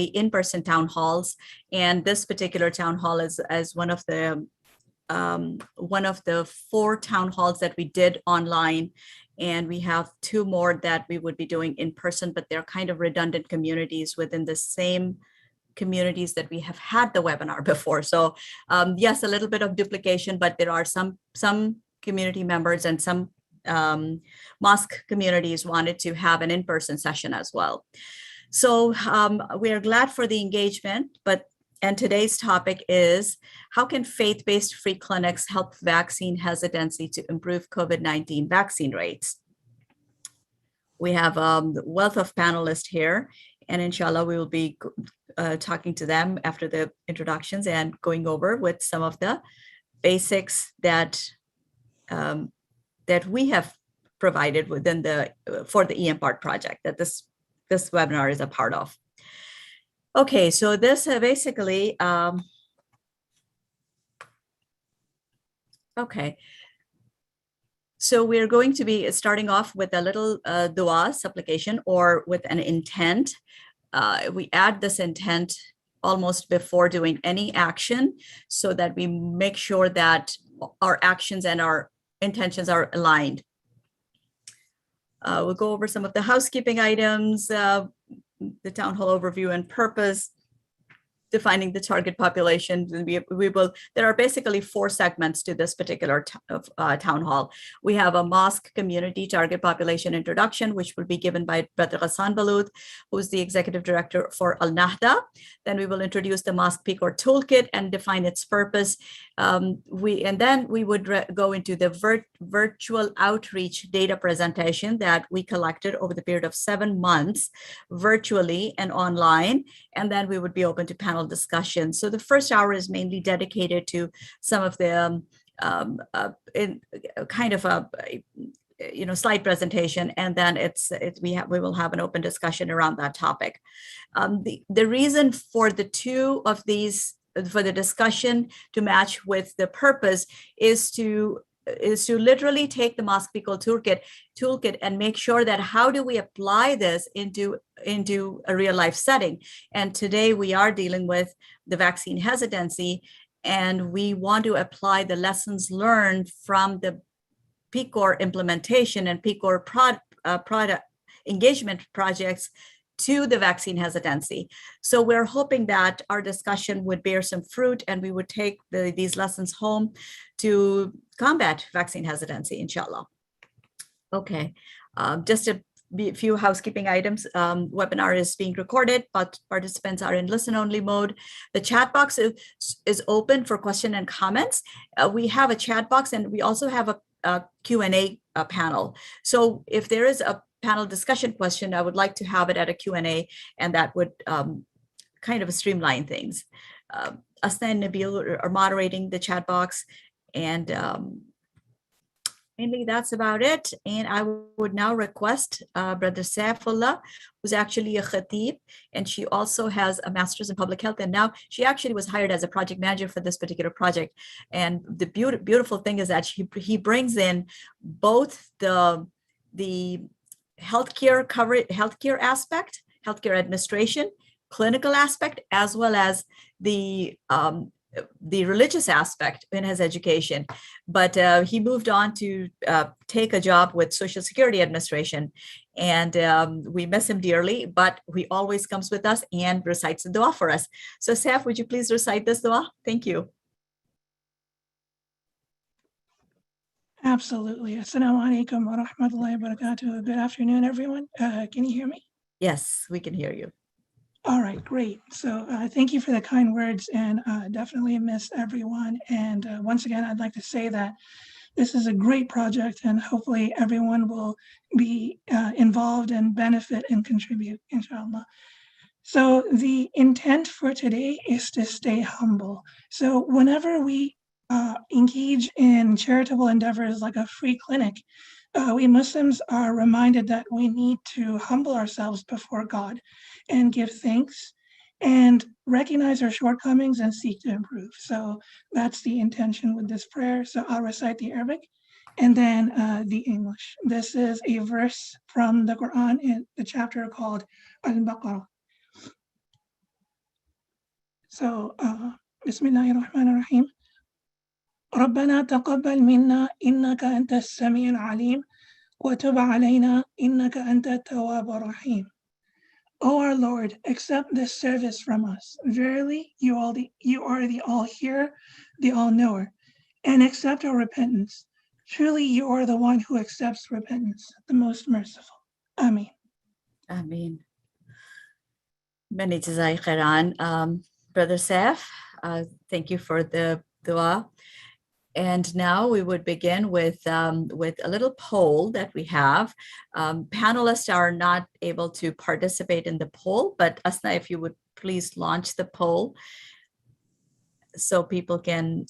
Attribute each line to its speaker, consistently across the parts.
Speaker 1: in-person town halls, and this particular town hall is as one of the 4 town halls that we did online, and we have 2 more that we would be doing in person, but they're kind of redundant communities within the same communities that we have had the webinar before. So yes, a little bit of duplication, but there are some community members and some mosque communities wanted to have an in-person session as well. So we are glad for the engagement, and today's topic is, how can faith-based free clinics help vaccine hesitancy to improve COVID-19 vaccine rates? We have a wealth of panelists here, and inshallah, we will be talking to them after the introductions and going over with some of the basics that that we have provided within for the EMPART project that this webinar is a part of. Okay, so this basically, okay. So we're going to be starting off with a little dua, supplication, or with an intent. We add this intent almost before doing any action so that we make sure that our actions and our intentions are aligned. We'll go over some of the housekeeping items, the town hall overview and purpose, defining the target population. We will. There are basically 4 segments to this particular town hall. We have a mosque community target population introduction, which will be given by Brother Ghassan Baloud, who's the executive director for Al Nahda. Then we will introduce the mosque PCOR toolkit and define its purpose. Then we would go into the virtual outreach data presentation that we collected over the period of 7 months, virtually and online. And then we would be open to panel discussion. So the first hour is mainly dedicated to some of the slide presentation, and then we will have an open discussion around that topic. The reason for the 2 of these, for the discussion to match with the purpose, is to literally take the mosque PCOR toolkit and make sure that how do we apply this into a real life setting. And today we are dealing with the vaccine hesitancy, and we want to apply the lessons learned from the PCOR implementation and PCOR product engagement projects to the vaccine hesitancy. So we're hoping that our discussion would bear some fruit, and we would take these lessons home to combat vaccine hesitancy, inshallah. Okay, just a few housekeeping items. Webinar is being recorded, but participants are in listen-only mode. The chat box is open for question and comments. We have a chat box, and we also have a Q&A panel. So if there is a panel discussion question, I would like to have it at a Q&A, and that would kind of streamline things. Asna and Nabil are moderating the chat box, and mainly that's about it. And I would now request Brother Saifullah, who's actually a khatib, and she also has a master's in public health, and now she actually was hired as a project manager for this particular project. And the beautiful thing is that he brings in both the healthcare coverage, healthcare aspect, healthcare administration, clinical aspect, as well as the religious aspect in his education. But he moved on to take a job with Social Security Administration, and we miss him dearly, but he always comes with us and recites the dua for us. So Saif, would you please recite this dua? Thank you.
Speaker 2: Absolutely. Assalamu alaikum wa rahmatullahi wa barakatuh. Good afternoon, everyone. Can you hear me?
Speaker 1: Yes, we can hear you.
Speaker 2: All right, great. So thank you for the kind words, and definitely miss everyone. And once again, I'd like to say that this is a great project, and hopefully everyone will be involved and benefit and contribute, inshallah. So the intent for today is to stay humble. So whenever we engage in charitable endeavors like a free clinic, we Muslims are reminded that we need to humble ourselves before God and give thanks and recognize our shortcomings and seek to improve. So that's the intention with this prayer. So I'll recite the Arabic and then the English. This is a verse from the Quran in the chapter called Al-Baqarah. So, Bismillahirrahmanirrahim. ربنا تقبل منا إنك أنت السميع العليم وتب علينا إنك أنت التواب الرحيم. O our Lord, accept this service from us. Verily, you are the all-hearer, the all-knower, and accept our repentance. Truly, you are the one who accepts repentance, the most merciful. Ameen.
Speaker 1: Ameen. Many Jazai Khairan. Brother Saif, thank you for the dua. And now we would begin with a little poll that we have. Panelists are not able to participate in the poll, but Asna, if you would please launch the poll so people can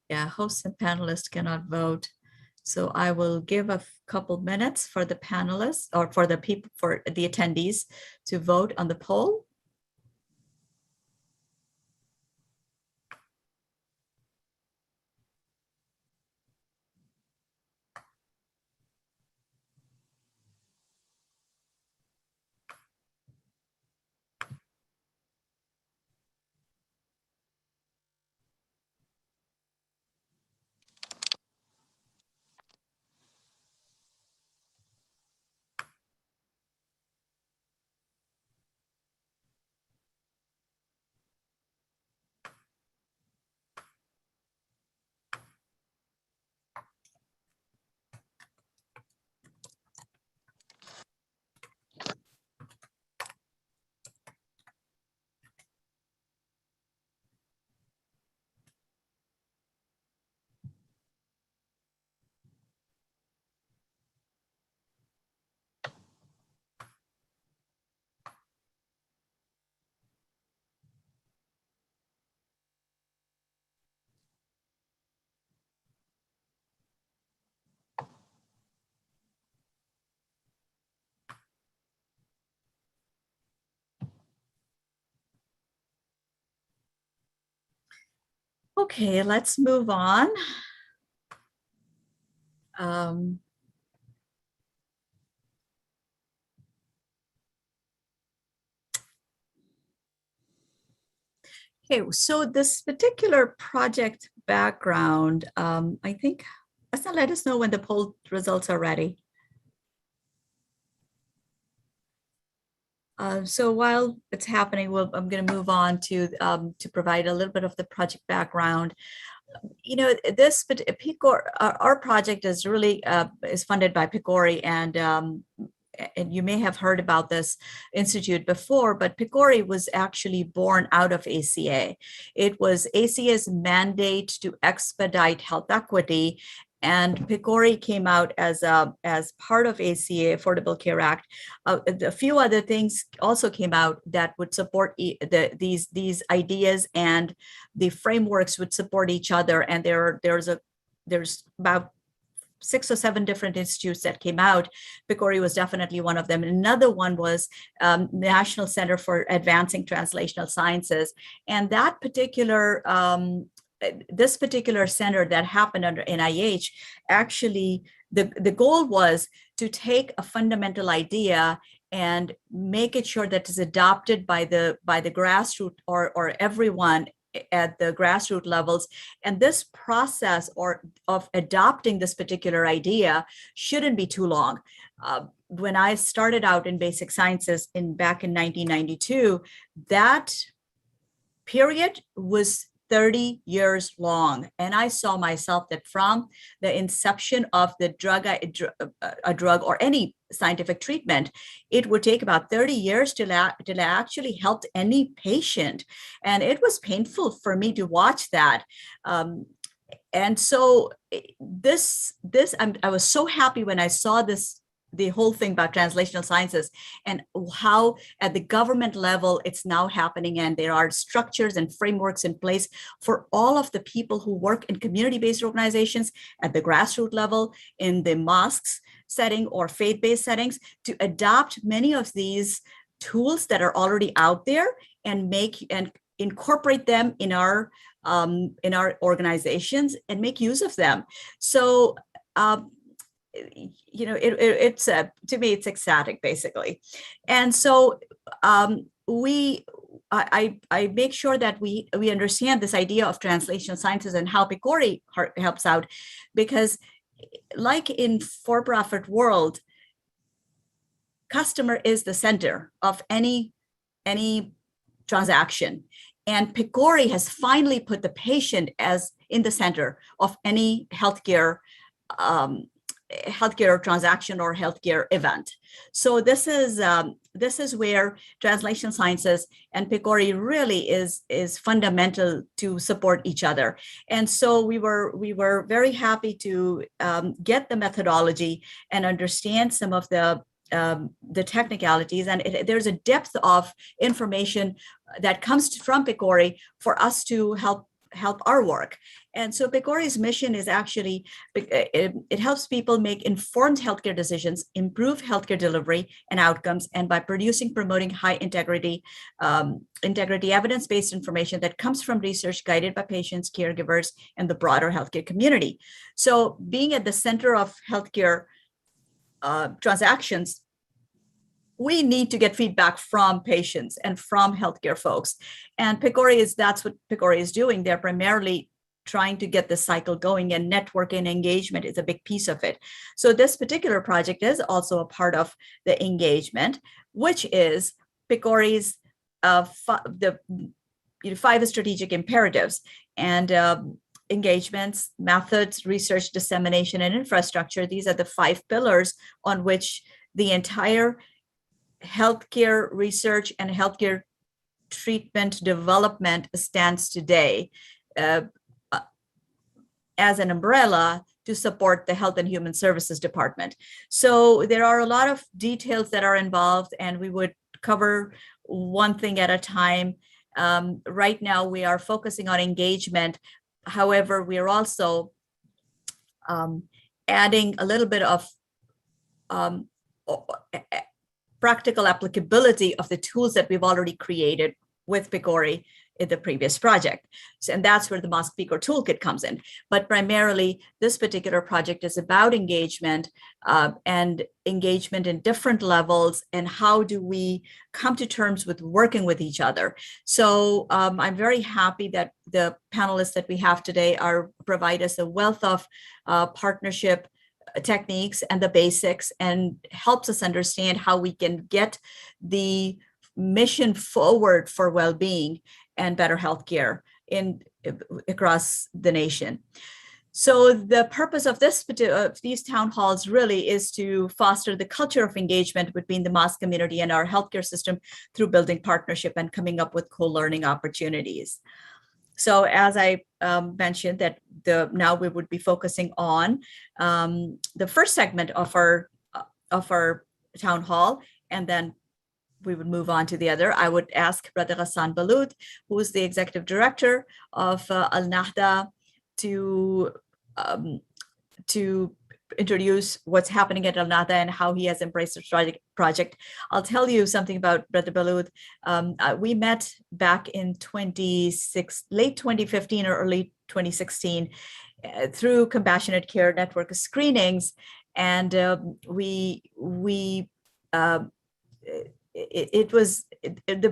Speaker 1: yeah, hosts and panelists cannot vote. So I will give a couple minutes for the panelists or for the people, for the attendees to vote on the poll. Okay, let's move on. Okay, so this particular project background, I think, Asna, let us know when the poll results are ready. So while it's happening, I'm going to move on to provide a little bit of the project background. You know, this PCORI, our project is really is funded by PCORI, and you may have heard about this institute before, but PCORI was actually born out of ACA. It was ACA's mandate to expedite health equity, and PCORI came out as part of ACA Affordable Care Act. A few other things also came out that would support these ideas, and the frameworks would support each other. And there's about 6 or 7 different institutes that came out. PCORI was definitely one of them. Another one was National Center for Advancing Translational Sciences, and that particular this particular center that happened under NIH, actually the goal was to take a fundamental idea and make it sure that it's adopted by the grassroots or everyone at the grassroots levels. And this process of adopting this particular idea shouldn't be too long. When I started out in basic sciences back in 1992, that period was 30 years long. And I saw myself that from the inception of the a drug or any scientific treatment, it would take about 30 years till actually help any patient. And it was painful for me to watch that. And so I was so happy when I saw the whole thing about translational sciences and how at the government level it's now happening, and there are structures and frameworks in place for all of the people who work in community-based organizations at the grassroots level, in the mosques setting or faith-based settings, to adopt many of these tools that are already out there and incorporate them in our organizations and make use of them. So it's to me, it's ecstatic, basically. And so I make sure that we understand this idea of translational sciences and how PCORI helps out, because like in for-profit world, customer is the center of any transaction. And PCORI has finally put the patient as in the center of any healthcare transaction or healthcare event. So this is where translational sciences and PCORI really is fundamental to support each other. And so we were very happy to get the methodology and understand some of the technicalities, and there's a depth of information that comes from PCORI for us to help our work. And so PCORI's mission is actually, it helps people make informed healthcare decisions, improve healthcare delivery and outcomes, and by promoting high integrity evidence-based information that comes from research guided by patients, caregivers, and the broader healthcare community. So being at the center of healthcare transactions, we need to get feedback from patients and from healthcare folks. And that's what PCORI is doing. They're primarily trying to get the cycle going, and network and engagement is a big piece of it. So this particular project is also a part of the engagement, which is PCORI's the 5 strategic imperatives. And engagements, methods, research, dissemination, and infrastructure. These are the 5 pillars on which the entire healthcare research and healthcare treatment development stands today as an umbrella to support the Health and Human Services Department. So there are a lot of details that are involved, and we would cover one thing at a time. Right now, we are focusing on engagement. However, we are also adding a little bit of practical applicability of the tools that we've already created with PCORI in the previous project. So, and that's where the Mosque PCOR Toolkit comes in. But primarily, this particular project is about engagement and engagement in different levels, and how do we come to terms with working with each other. So I'm very happy that the panelists that we have today provide us a wealth of partnership techniques and the basics, and helps us understand how we can get the mission forward for well-being and better healthcare across the nation. So the purpose of these town halls really is to foster the culture of engagement between the mosque community and our healthcare system through building partnership and coming up with co-learning opportunities. So as I mentioned, that now we would be focusing on the first segment of our town hall, and then we would move on to the other. I would ask Brother Ghassan Balout, who is the executive director of Al Nahda, to introduce what's happening at Al Nahda and how he has embraced the project. I'll tell you something about Brother Balout. We met back in late 2015 or early 2016 through Compassionate Care Network screenings, and the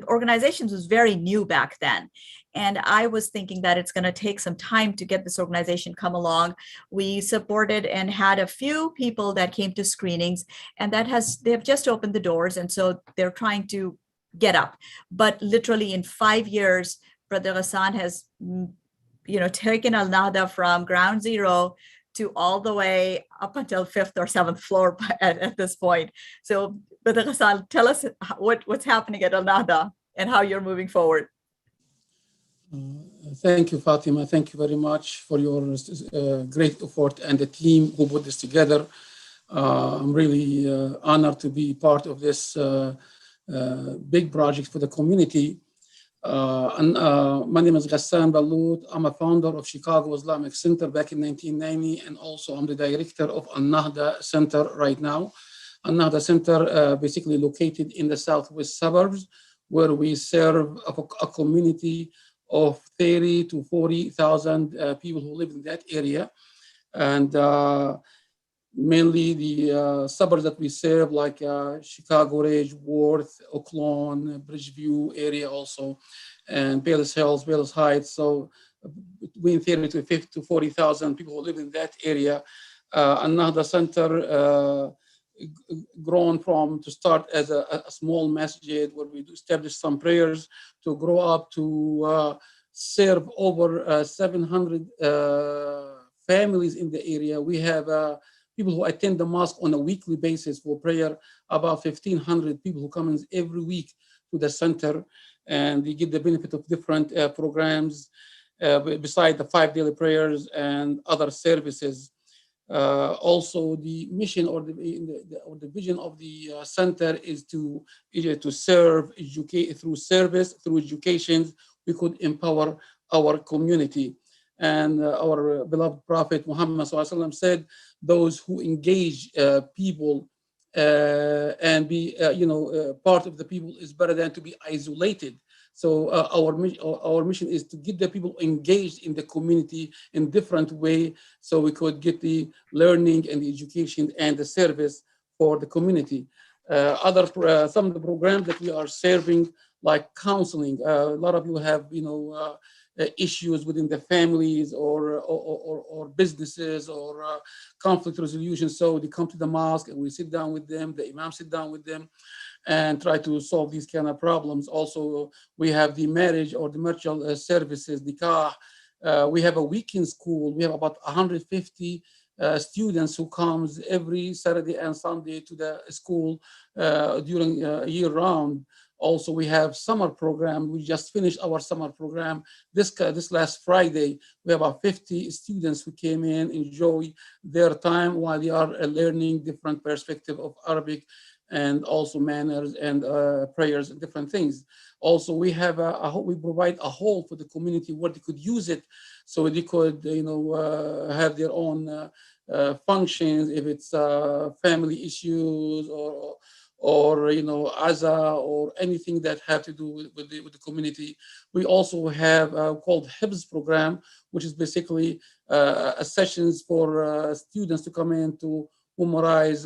Speaker 1: organization was very new back then. And I was thinking that it's going to take some time to get this organization come along. We supported and had a few people that came to screenings, and they have just opened the doors. And so they're trying to get up. But literally in 5 years, Brother Ghassan has, taken Al Nahda from ground zero to all the way up until 5th or 7th floor at this point. So Brother Ghassan, tell us what's happening at Al Nahda and how you're moving forward.
Speaker 3: Thank you, Fatima. Thank you very much for your great effort and the team who put this together. I'm really honored to be part of this big project for the community. My name is Ghassan Balout. I'm a founder of Chicago Islamic Center back in 1990, and also I'm the director of Al Nahda Center right now. Al Nahda Center basically located in the southwest suburbs, where we serve a community of 30 to 40,000 people who live in that area. And mainly the suburbs that we serve, like Chicago Ridge, Worth, Oaklawn, Bridgeview area also, and Palos Hills, Palos Heights. So between 30 to 50 to 40,000 people who live in that area. Another center grown from to start as a small masjid where we establish some prayers to grow up to serve over 700 families in the area. We have people who attend the mosque on a weekly basis for prayer, about 1,500 people who come in every week to the center, and they get the benefit of different programs beside the 5 daily prayers and other services. Also, the mission or the vision of the center is to serve, educate through service, through education. We could empower our community. And our beloved Prophet Muhammad SAW said, "Those who engage people and be, part of the people is better than to be isolated." So our mission is to get the people engaged in the community in different way, so we could get the learning and the education and the service for the community. Some of the programs that we are serving, like counseling. A lot of you have, issues within the families or businesses or conflict resolution. So they come to the mosque and we sit down with them. The imam sit down with them and try to solve these kind of problems. Also, we have the marriage or the marital services, nikah. We have a weekend school. We have about 150 students who comes every Saturday and Sunday to the school during year round. Also, we have summer program. We just finished our summer program this last Friday. We have about 50 students who came in, enjoy their time while they are learning different perspective of Arabic and also manners and prayers and different things. Also, we have we provide a hall for the community where they could use it, so they could have their own functions, if it's family issues or aza or anything that have to do with the community. We also have called Hibs program, which is basically sessions for students to come in to memorize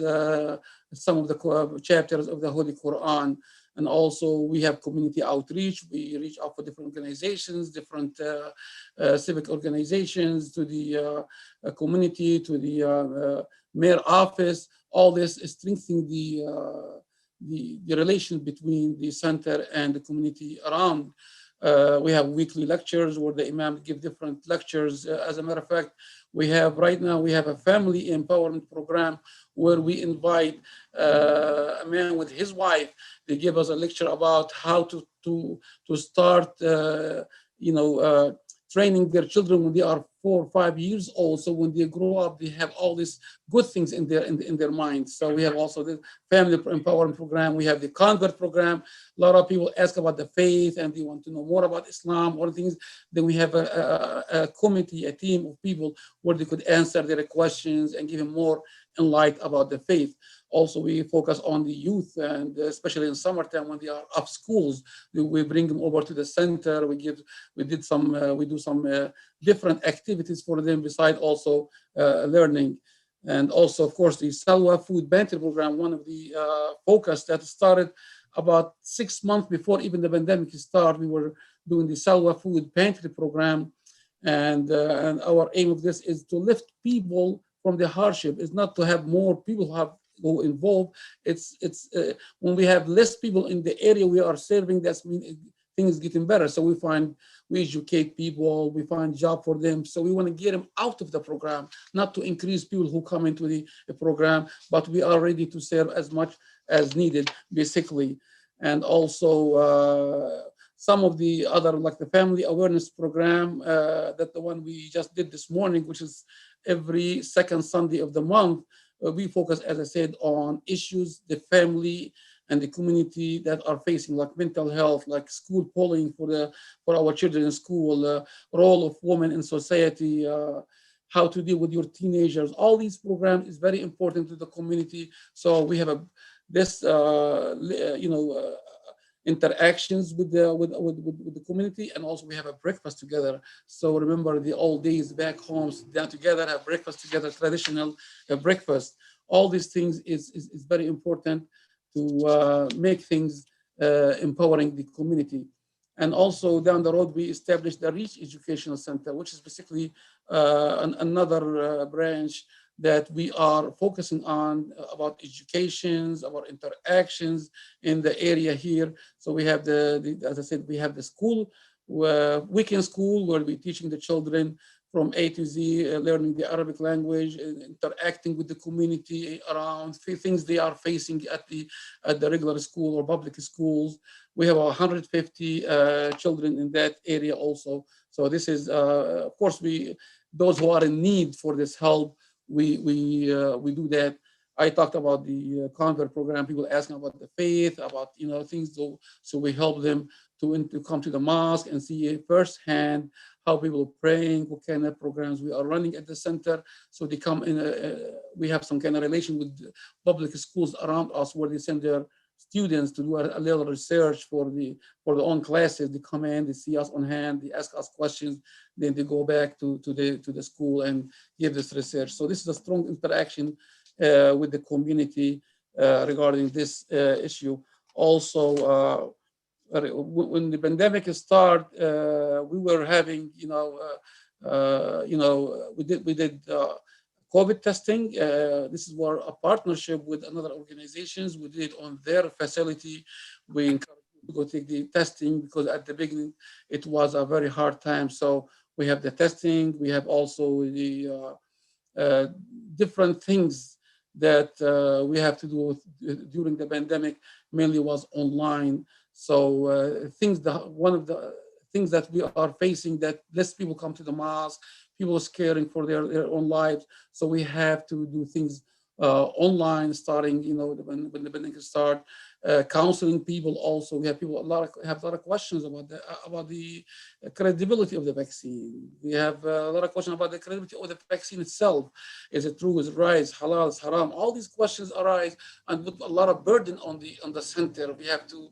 Speaker 3: some of the chapters of the Holy Quran. And also we have community outreach. We reach out for different organizations, different civic organizations, to the community, to the mayor office. All this is strengthening the relation between the center and the community around. We have weekly lectures where the imam give different lectures. As a matter of fact, right now we have a family empowerment program where we invite a man with his wife. They give us a lecture about how to start, training their children when they are 4 or 5 years old. So when they grow up, they have all these good things in their minds. So we have also the family empowerment program. We have the convert program. A lot of people ask about the faith and they want to know more about Islam or things. Then we have a committee, a team of people where they could answer their questions and give them more enlightened about the faith. Also, we focus on the youth, and especially in summertime when they are off schools, we bring them over to the center. We do some different activities for them beside also learning. And also, of course, the Salwa Food Pantry Program, one of the focus that started about 6 months before even the pandemic started. We were doing the Salwa Food Pantry Program, and our aim of this is to lift people from the hardship. It's not to have more people who involved. It's when we have less people in the area we are serving, that's mean things getting better. So we educate people, we find job for them. So we want to get them out of the program, not to increase people who come into the program, but we are ready to serve as much as needed, basically. And also some of the other, like the family awareness program, that the one we just did this morning, which is every second Sunday of the month. We focus, as I said, on issues the family and the community that are facing, like mental health, like school bullying for our children in school, role of women in society, how to deal with your teenagers. All these programs is very important to the community. So we have this interactions with the community, and also we have a breakfast together. So remember the old days back home, sit down together, have breakfast together, traditional breakfast. All these things is very important to make things empowering the community. And also down the road, we established the Reach Educational Center, which is basically another branch that we are focusing on about educations, about interactions in the area here. So we have as I said, we have the school, weekend school, where we're teaching the children from A to Z, learning the Arabic language, interacting with the community around things they are facing at the regular school or public schools. We have 150 children in that area also. So this is, of course, those who are in need for this help, we do that. I talked about the convert program, people asking about the faith, about things. So we help them to come to the mosque and see firsthand how people are praying, what kind of programs we are running at the center. So they come in. We have some kind of relation with public schools around us where they send their students to do a little research for their own classes. They come in, they see us on hand, they ask us questions, then they go back to the school and give this research. So this is a strong interaction with the community regarding this issue. Also, when the pandemic started, we were having, we did COVID testing. This is where a partnership with another organizations. We did it on their facility. We encouraged people to go take the testing because at the beginning it was a very hard time. So we have the testing. We have also the different things that we have to do during the pandemic. Mainly was online. So one of the things that we are facing, that less people come to the mosque, people are caring for their own lives. So we have to do things online, starting when the pandemic start. Counseling people also. We have people have a lot of questions about the credibility of the vaccine. We have a lot of questions about the credibility of the vaccine itself. Is it true? Is it right? Is halal? Is haram? All these questions arise and put a lot of burden on the center. We have to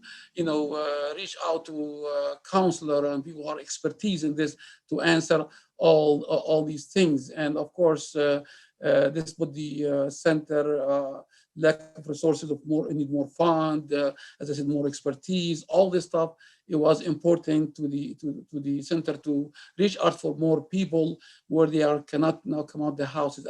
Speaker 3: reach out to counselor and people who are expertise in this to answer all these things. And of course, this put the center lack of resources, need more fund, as I said, more expertise, all this stuff. It was important to the center to reach out for more people where they cannot now come out the houses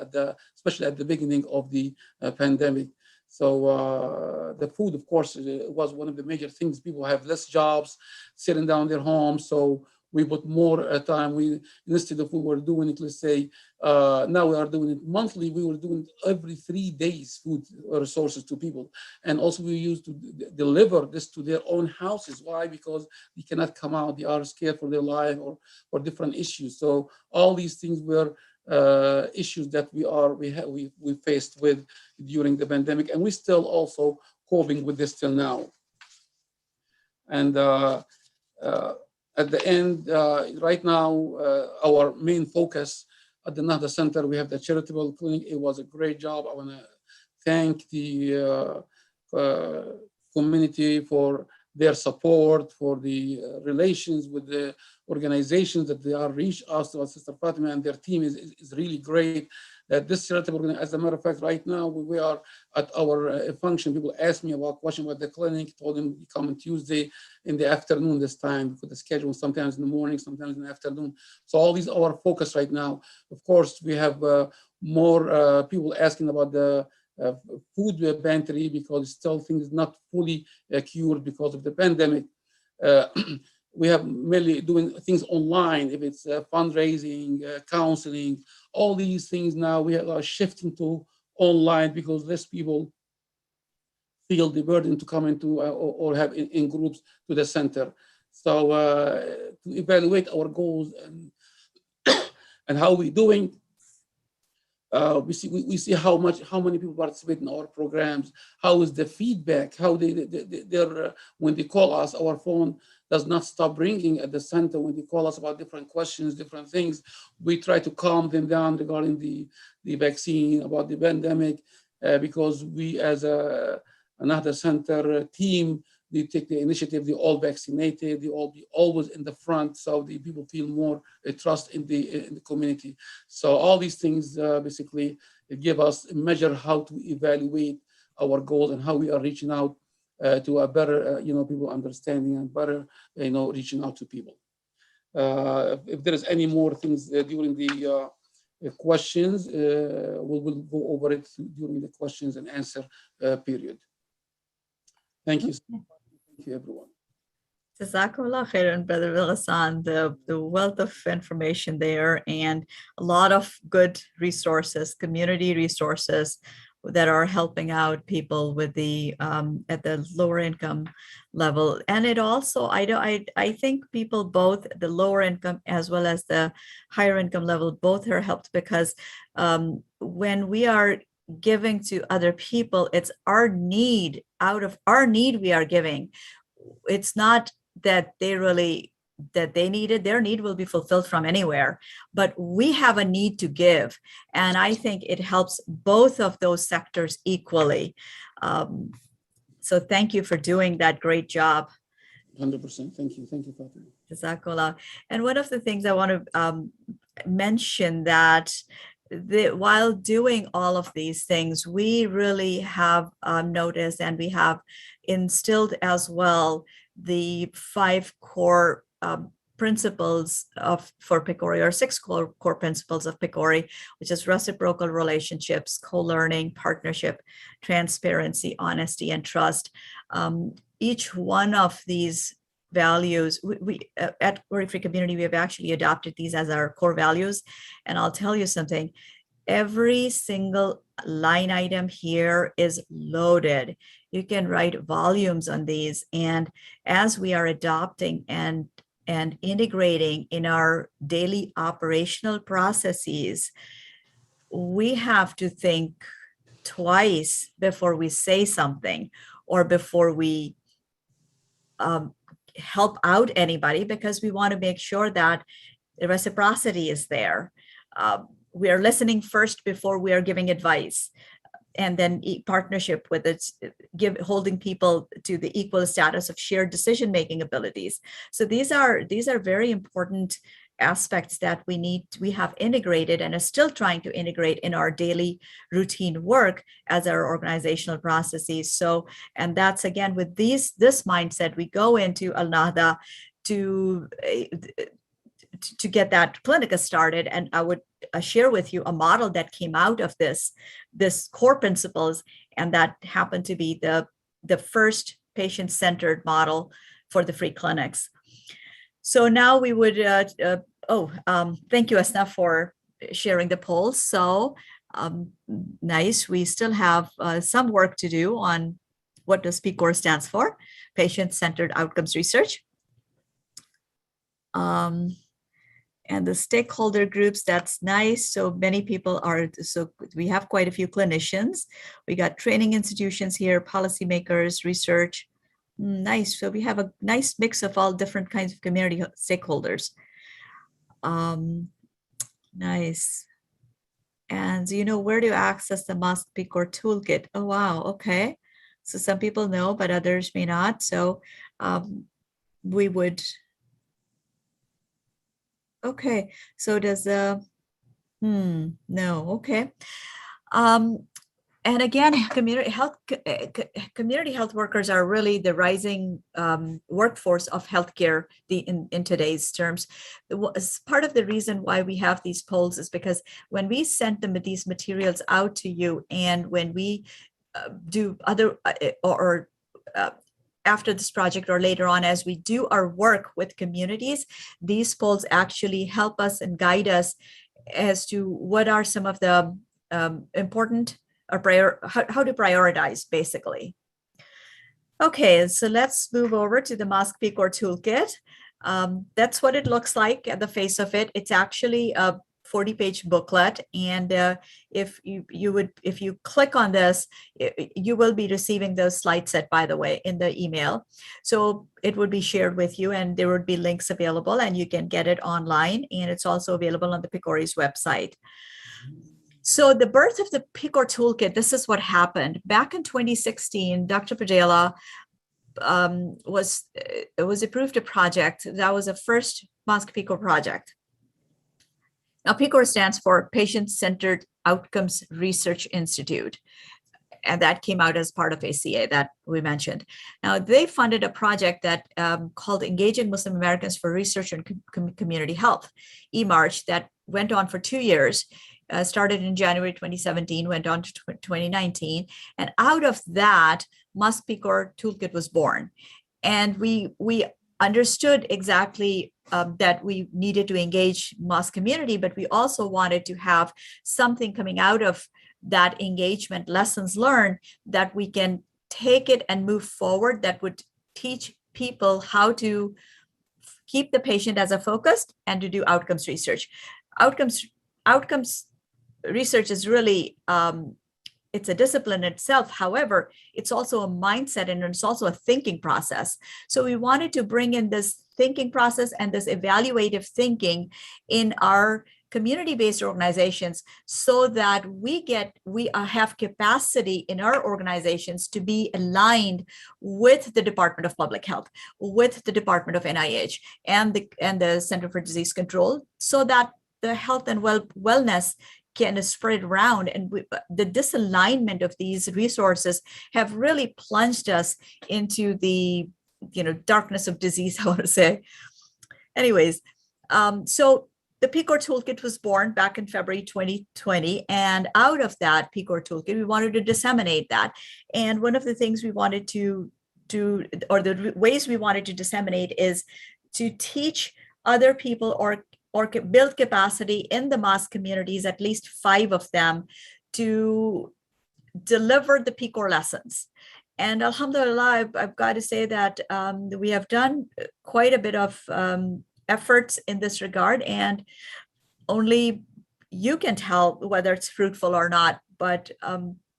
Speaker 3: especially at the beginning of the pandemic. So the food, of course, was one of the major things. People have less jobs, sitting down in their homes. So we put more time. Instead of we were doing it, let's say, now we are doing it monthly. We were doing every 3 days food resources to people. And also we used to deliver this to their own houses. Why? Because they cannot come out. They are scared for their life or different issues. So all these things were issues that we faced with during the pandemic, and we still also coping with this till now. And at the end, right now, our main focus at the Nahda Center, we have the charitable clinic. It was a great job. I want to thank the community for their support, for the relations with the organizations that they are reached us. To Sister Fatima and their team is really great. This charitable organization, as a matter of fact, right now we are at our function. People ask me about question about the clinic. Told them come on Tuesday in the afternoon this time because the schedule sometimes in the morning, sometimes in the afternoon. So all these are our focus right now. Of course, we have more people asking about the food pantry because still things not fully cured because of the pandemic. We have mainly doing things online, if it's fundraising, counseling, all these things now we are shifting to online because less people feel the burden to come into or have in groups to the center. So to evaluate our goals and how we're doing, we see how many people participate in our programs. How is the feedback? How they're when they call us, our phone does not stop ringing at the center when they call us about different questions, different things. We try to calm them down regarding the vaccine, about the pandemic, because we as a Nahda Center team, they take the initiative, they all vaccinated, they all be always in the front, so the people feel more trust in the community. So all these things basically give us a measure how to evaluate our goals and how we are reaching out to a better, people understanding and better, reaching out to people. If there is any more things during the questions, we will go over it during the questions and answer period. Thank you. Thank you, everyone.
Speaker 1: Jazakallah khairan, Brother Hassan. The wealth of information there and a lot of good resources, community resources that are helping out people with the at the lower income level. And it also, I think people both the lower income as well as the higher income level both are helped because when we are giving to other people, it's our need, out of our need we are giving. It's not that they needed, their need will be fulfilled from anywhere, but we have a need to give. And I think it helps both of those sectors equally. So thank you for doing that great job.
Speaker 3: 100%. Thank you. Thank you, Fatima.
Speaker 1: Jazakallah. And one of the things I want to mention that while doing all of these things, we really have noticed and we have instilled as well the 5 core principles for PCORI, or 6 core principles of PCORI, which is reciprocal relationships, co-learning, partnership, transparency, honesty, and trust. Each one of these values, we at Worry-Free Community, we have actually adopted these as our core values. And I'll tell you something, every single line item here is loaded. You can write volumes on these. And as we are adopting and integrating in our daily operational processes, we have to think twice before we say something or before we help out anybody, because we want to make sure that the reciprocity is there. We are listening first before we are giving advice, and then partnership with it, holding people to the equal status of shared decision-making abilities. So these are very important aspects that we have integrated and are still trying to integrate in our daily routine work as our organizational processes. So, and that's again with this mindset, we go into Al-Nahda to get that clinic started. And I would share with you a model that came out of this core principles, and that happened to be the first patient-centered model for the free clinics. So now we would, thank you, Asna, for sharing the polls. So nice, we still have some work to do on what does PCOR stands for, patient-centered outcomes research. And the stakeholder groups, that's nice. So many people are, so we have quite a few clinicians. We got training institutions here, policymakers, research. Nice. So we have a nice mix of all different kinds of community stakeholders. Nice. And you know where to access the Mosque PCOR toolkit? Oh, wow. Okay. So some people know, but others may not. So we would. Okay. So does no. Okay. And again, community health workers are really the rising workforce of healthcare in today's terms. Part of the reason why we have these polls is because when we send these materials out to you, and when we do other after this project or later on, as we do our work with communities, these polls actually help us and guide us as to what are some of the important or how to prioritize, basically. Okay, so let's move over to the Mosque PCOR toolkit. That's what it looks like at the face of it. It's actually a 40-page booklet, and if you click on this, you will be receiving the slide set, by the way, in the email. So it would be shared with you, and there would be links available, and you can get it online, and it's also available on the PCORI's website. So the birth of the PCOR toolkit, this is what happened. Back in 2016, Dr. Padela was approved a project that was a first Mosque PCOR project. Now, PCOR stands for Patient-Centered Outcomes Research Institute, and that came out as part of ACA that we mentioned. Now, they funded a project that called Engaging Muslim Americans for Research and Community Health, eMARCH, that went on for 2 years, started in January 2017, went on to 2019. And out of that, Mosque PCOR Toolkit was born. And we understood exactly that we needed to engage mosque community, but we also wanted to have something coming out of that engagement, lessons learned, that we can take it and move forward, that would teach people how to keep the patient as a focus and to do outcomes research. Outcomes research is really, it's a discipline itself. However, it's also a mindset and it's also a thinking process. So we wanted to bring in this thinking process and this evaluative thinking in our community-based organizations, so that we have capacity in our organizations to be aligned with the Department of Public Health, with the Department of NIH and the Center for Disease Control, so that the health and wellness can spread around. And the disalignment of these resources have really plunged us into the darkness of disease, I want to say. Anyways, so the PCOR Toolkit was born back in February 2020, and out of that PCOR Toolkit, we wanted to disseminate that. And one of the things we wanted to do, or the ways we wanted to disseminate, is to teach other people or build capacity in the mosque communities, at least 5 of them, to deliver the PCOR lessons. And alhamdulillah, I've got to say that we have done quite a bit of efforts in this regard, and only you can tell whether it's fruitful or not, but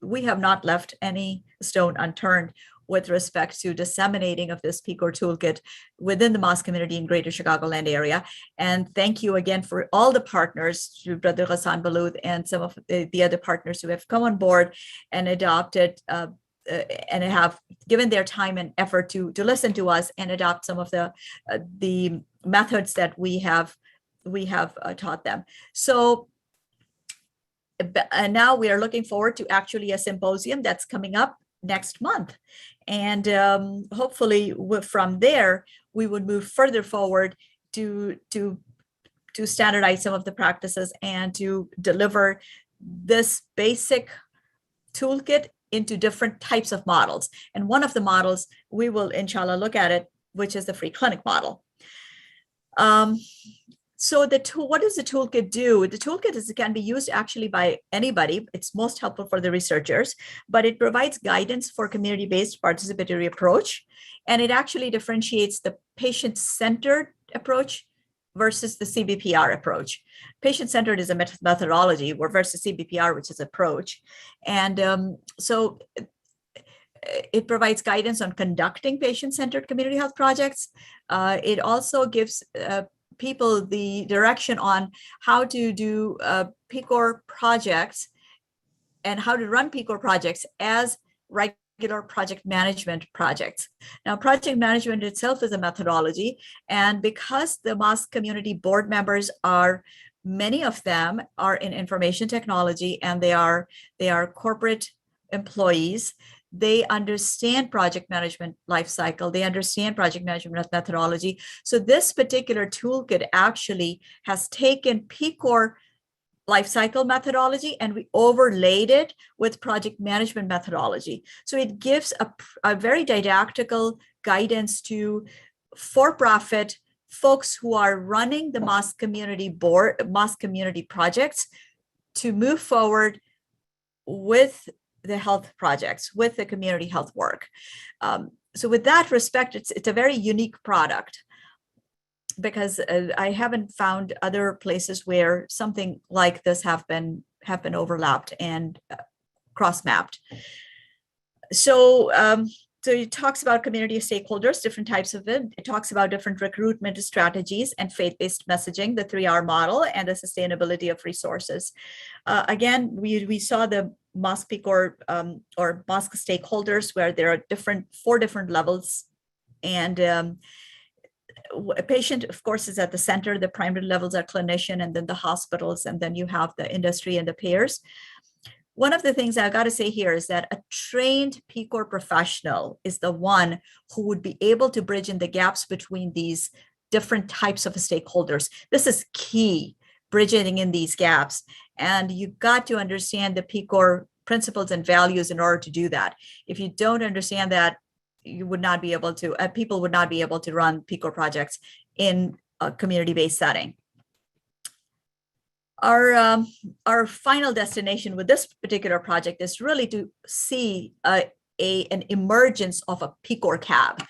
Speaker 1: we have not left any stone unturned with respect to disseminating of this PCOR Toolkit within the mosque community in Greater Chicagoland area. And thank you again for all the partners, to Brother Ghassan Balouth and some of the other partners who have come on board and adopted and have given their time and effort to listen to us and adopt some of the methods that we have taught them. So now we are looking forward to actually a symposium that's coming up next month. And hopefully from there, we would move further forward to standardize some of the practices and to deliver this basic toolkit into different types of models. And one of the models, we will inshallah look at it, which is the free clinic model. So what does the toolkit do? The toolkit can be used actually by anybody. It's most helpful for the researchers, but it provides guidance for community-based participatory approach. And it actually differentiates the patient-centered approach versus the CBPR approach. Patient-centered is a methodology versus CBPR, which is approach. And so it provides guidance on conducting patient-centered community health projects. It also gives people the direction on how to do PCOR projects and how to run PCOR projects as regular project management projects. Now, project management itself is a methodology, and because the mosque community board members many of them are in information technology, and they are corporate employees, they understand project management lifecycle, they understand project management methodology. So this particular toolkit actually has taken PCOR lifecycle methodology and we overlaid it with project management methodology. So it gives a very didactical guidance to for-profit folks who are running the mosque community projects to move forward with the health projects, with the community health work. So with that respect, it's a very unique product, because I haven't found other places where something like this have been overlapped and cross-mapped. So it talks about community stakeholders, different types of it. It talks about different recruitment strategies and faith-based messaging, the 3R model, and the sustainability of resources. Again, we saw the mosque PCOR or mosque stakeholders, where there are 4 different levels And a patient, of course, is at the center. The primary levels are clinician, and then the hospitals, and then you have the industry and the payers. One of the things I got to say here is that a trained PCOR professional is the one who would be able to bridge in the gaps between these different types of stakeholders. This is key, bridging in these gaps. And you got to understand the PCOR principles and values in order to do that. If you don't understand that, you would not be able to, people would not be able to run PCOR projects in a community-based setting. Our final destination with this particular project is really to see an emergence of a PCOR cab,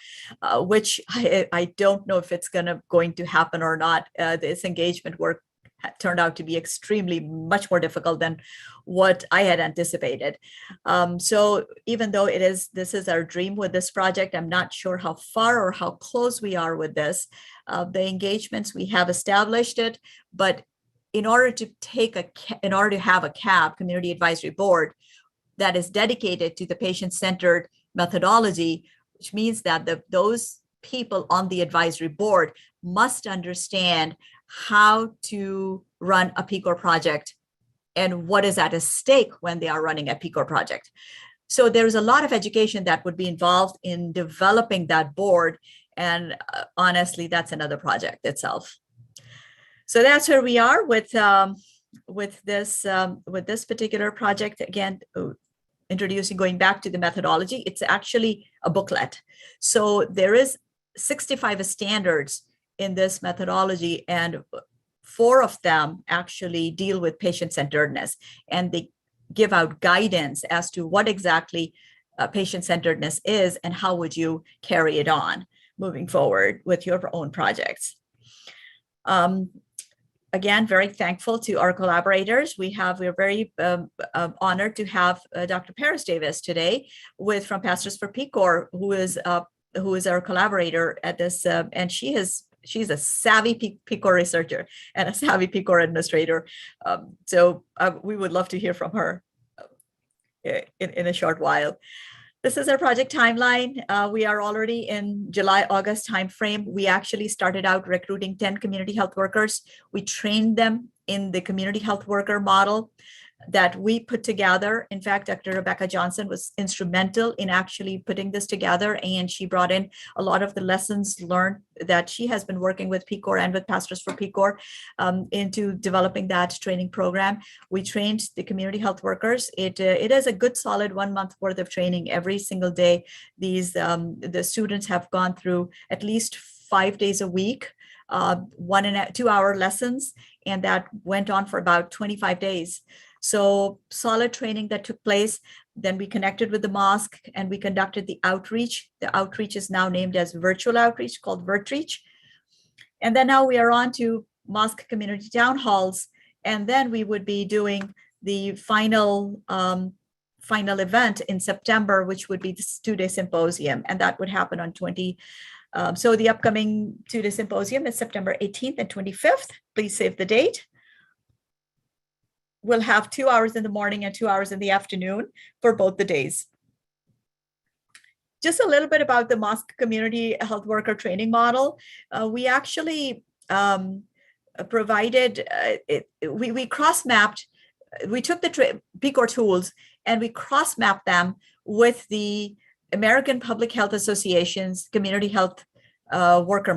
Speaker 1: which I don't know if it's going to happen or not. This engagement work turned out to be extremely much more difficult than what I had anticipated. So even though this is our dream with this project, I'm not sure how far or how close we are with this. The engagements, we have established it, but in order to have a CAB, Community Advisory Board, that is dedicated to the patient-centered methodology, which means that those people on the advisory board must understand how to run a PCOR project and what is at stake when they are running a PCOR project. So there's a lot of education that would be involved in developing that board. And honestly, that's another project itself. So that's where we are with this particular project. Again, going back to the methodology, it's actually a booklet. So there is 65 standards in this methodology, and 4 of them actually deal with patient-centeredness, and they give out guidance as to what exactly patient-centeredness is and how would you carry it on moving forward with your own projects. Again, very thankful to our collaborators. We're very honored to have Dr. Paris Davis today from Pastors for PCOR, who is our collaborator at this, and she's a savvy PCOR researcher and a savvy PCOR administrator. So we would love to hear from her in a short while. This is our project timeline. We are already in July-August timeframe. We actually started out recruiting 10 community health workers. We trained them in the community health worker model that we put together. In fact, Dr. Rebecca Johnson was instrumental in actually putting this together, and she brought in a lot of the lessons learned that she has been working with PCOR and with Pastors for PCOR into developing that training program. We trained the community health workers. It is a good solid 1 month worth of training every single day. The students have gone through at least 5 days a week, 1 and 2 hour lessons, and that went on for about 25 days. So solid training that took place. Then we connected with the mosque and we conducted the outreach. The outreach is now named as virtual outreach, called VirtReach. And then now we are on to mosque community town halls. And then we would be doing the final event in September, which would be this 2-day symposium. And that would happen on so the upcoming 2-day symposium is September 18th and 25th. Please save the date. We'll have 2 hours in the morning and 2 hours in the afternoon for both the days. Just a little bit about the mosque community health worker training model. We actually provided, we cross-mapped, we took the PCOR tools and we cross-mapped them with the American Public Health Association's community health worker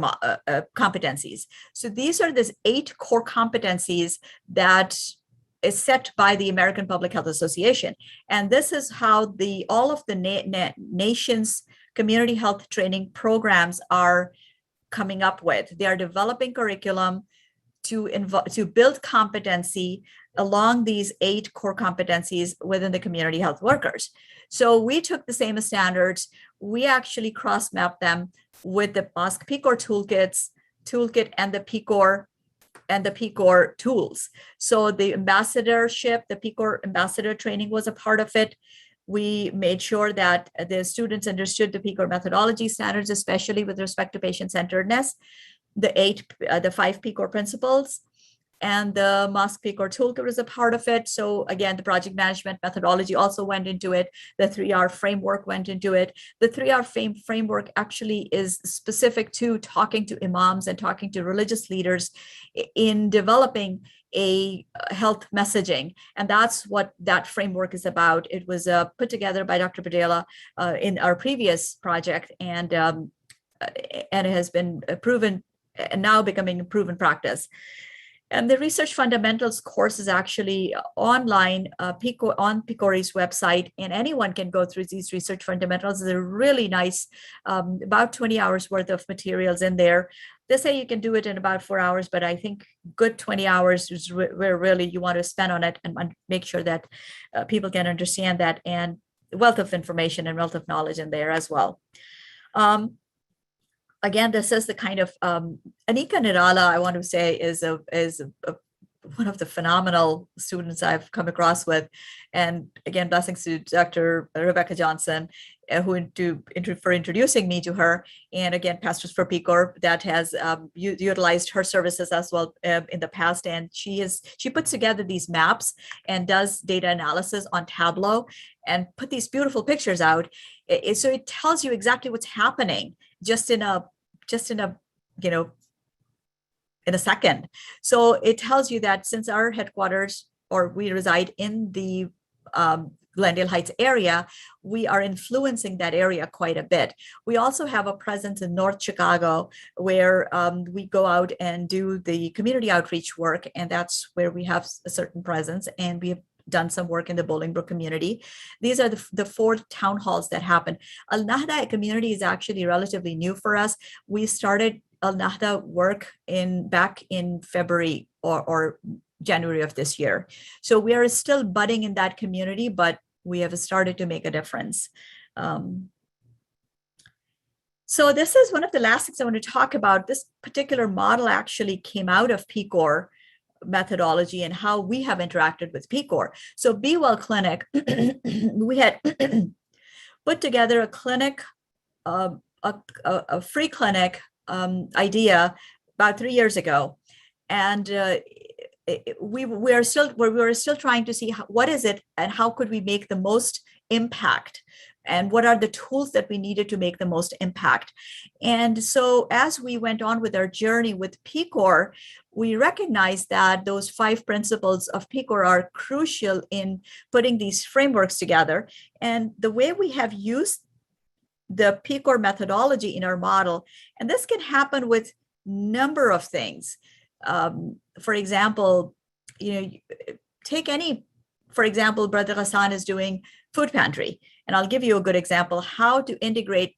Speaker 1: competencies. So these are these 8 core competencies that is set by the American Public Health Association. And this is how all of the nation's community health training programs are coming up with. They are developing curriculum to build competency along these 8 core competencies within the community health workers. So we took the same standards. We actually cross-mapped them with the mosque PCOR toolkit and the PCOR tools. So the ambassadorship, the PCOR ambassador training was a part of it. We made sure that the students understood the PCOR methodology standards, especially with respect to patient-centeredness, the 5 PCOR principles. and the Mask PCOR toolkit was a part of it. So again, the project management methodology also went into it. The 3R framework went into it. The 3R framework actually is specific to talking to imams and talking to religious leaders in developing a health messaging. And that's what that framework is about. It was put together by Dr. Padela in our previous project, and it has been proven and now becoming a proven practice. And the research fundamentals course is actually online on PCORI's website, and anyone can go through these research fundamentals. They're really nice, about 20 hours worth of materials in there. They say you can do it in about 4 hours, but I think good 20 hours is where really you want to spend on it and make sure that people can understand that, and wealth of information and wealth of knowledge in there as well. Again, this is the kind of Anika Nirala, I want to say, is one of the phenomenal students I've come across with. And again, blessings to Dr. Rebecca Johnson, for introducing me to her. And again, Pastors for PCOR that has utilized her services as well in the past. And she puts together these maps and does data analysis on Tableau and put these beautiful pictures out. So it tells you exactly what's happening just in a second. So it tells you that since our headquarters, or we reside in the Glendale Heights area, we are influencing that area quite a bit. We also have a presence in North Chicago where we go out and do the community outreach work, and that's where we have a certain presence, and we have done some work in the Bolingbrook community. These are the 4 town halls that happen. Al Nahda community is actually relatively new for us. We started Al Nahda work back in February or January of this year. So we are still budding in that community, but we have started to make a difference. So this is one of the last things I want to talk about. This particular model actually came out of PCOR methodology and how we have interacted with PCOR. So Be Well Clinic, we had put together a clinic, a free clinic idea about 3 years ago, and we were still trying to see what is it and how could we make the most impact, and what are the tools that we needed to make the most impact. And so as we went on with our journey with PCOR, we recognized that those 5 principles of PCOR are crucial in putting these frameworks together. And the way we have used the PCOR methodology in our model, and this can happen with number of things. For example, for example, Brother Hassan is doing food pantry. And I'll give you a good example how to integrate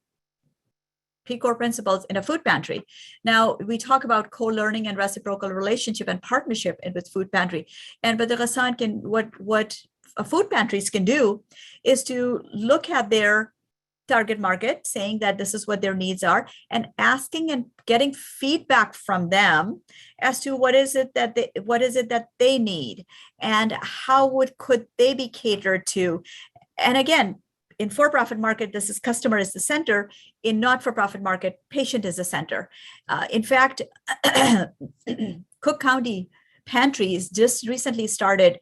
Speaker 1: PCOR principles in a food pantry. Now, we talk about co-learning and reciprocal relationship and partnership with food pantry. And Brother Hassan what food pantries can do is to look at their target market, saying that this is what their needs are, and asking and getting feedback from them as to what is it that they need, and how could they be catered to. And again, in for-profit market, this is customer is the center. In not-for-profit market, patient is the center. In fact, Cook County Pantries just recently started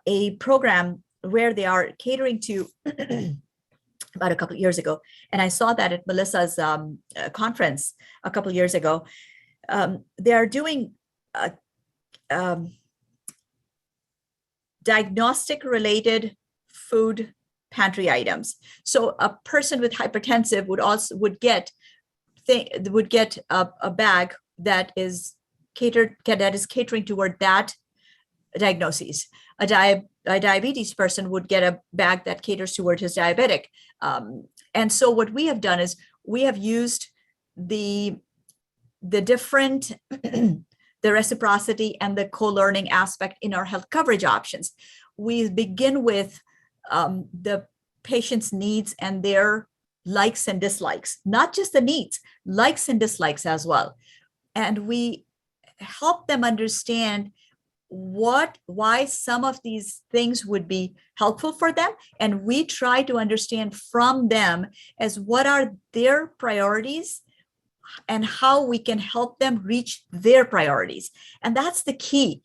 Speaker 1: a program where they are catering to about a couple of years ago. And I saw that at Melissa's conference a couple of years ago. They are doing diagnostic-related food pantry items. So a person with hypertensive would get a bag that is catering toward that diagnosis. A diabetes person would get a bag that caters toward his diabetic. And so what we have done is we have used the different the reciprocity and the co-learning aspect in our health coverage options. We begin with the patient's needs and their likes and dislikes, not just the needs, likes and dislikes as well. And we help them understand why some of these things would be helpful for them. And we try to understand from them as what are their priorities and how we can help them reach their priorities. And that's the key.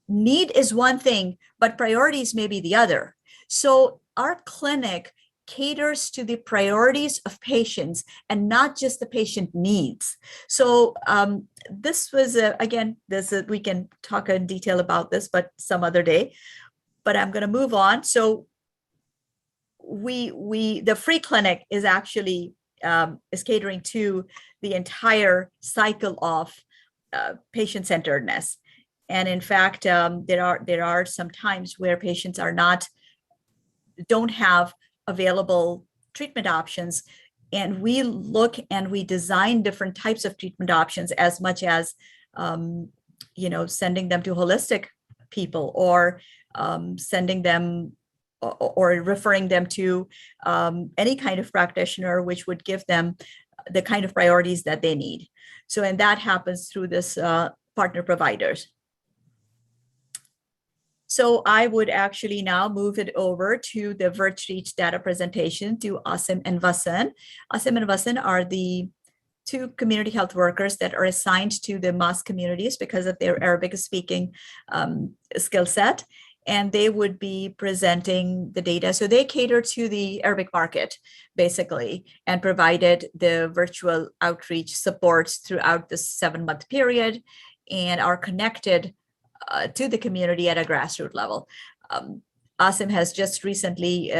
Speaker 1: need is one thing, but priorities may be the other. So our clinic caters to the priorities of patients and not just the patient needs. So this was, again, we can talk in detail about this, but some other day, but I'm going to move on. So the free clinic is actually is catering to the entire cycle of patient-centeredness. And in fact, there are some times where patients don't have available treatment options. And we look and we design different types of treatment options, as much as, sending them to holistic people, or sending them or referring them to any kind of practitioner, which would give them the kind of priorities that they need. So, and that happens through this partner providers. So I would actually now move it over to the VirtReach data presentation to Asim and Vasan. Asim and Vasan are the two community health workers that are assigned to the mosque communities because of their Arabic speaking skill set. And they would be presenting the data. So they cater to the Arabic market, basically, and provided the virtual outreach supports throughout this 7-month period, and are connected to the community at a grassroots level. Asim has just recently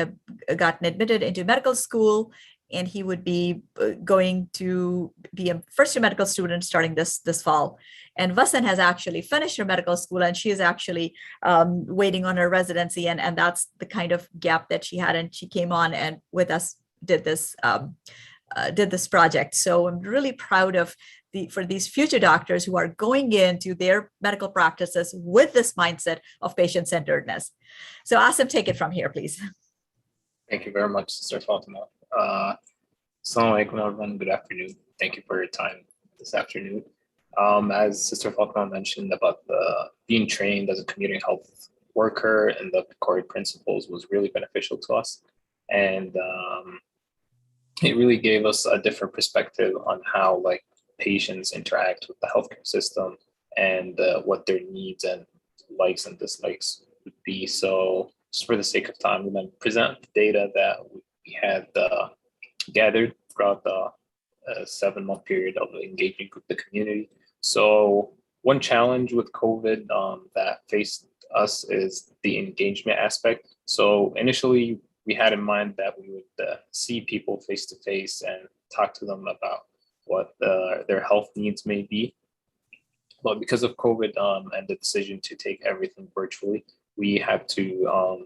Speaker 1: gotten admitted into medical school, and he would be going to be a first-year medical student starting this fall. And Vasan has actually finished her medical school, and she is actually waiting on her residency, and that's the kind of gap that she had, and she came on and with us did this project. So I'm really proud of for these future doctors who are going into their medical practices with this mindset of patient-centeredness. So Asim, take it from here, please.
Speaker 4: Thank you very much, Sister Fatima. Assalamu alaikum, everyone. Good afternoon. Thank you for your time this afternoon. As Sister Fatima mentioned about being trained as a community health worker and the core principles was really beneficial to us. And it really gave us a different perspective on how patients interact with the healthcare system and what their needs and likes and dislikes would be. So just for the sake of time, I'm going to present the data that we had gathered throughout the 7-month period of engaging with the community. So one challenge with COVID that faced us is the engagement aspect. So initially, we had in mind that we would see people face to face and talk to them about what their health needs may be. But because of COVID and the decision to take everything virtually, we had to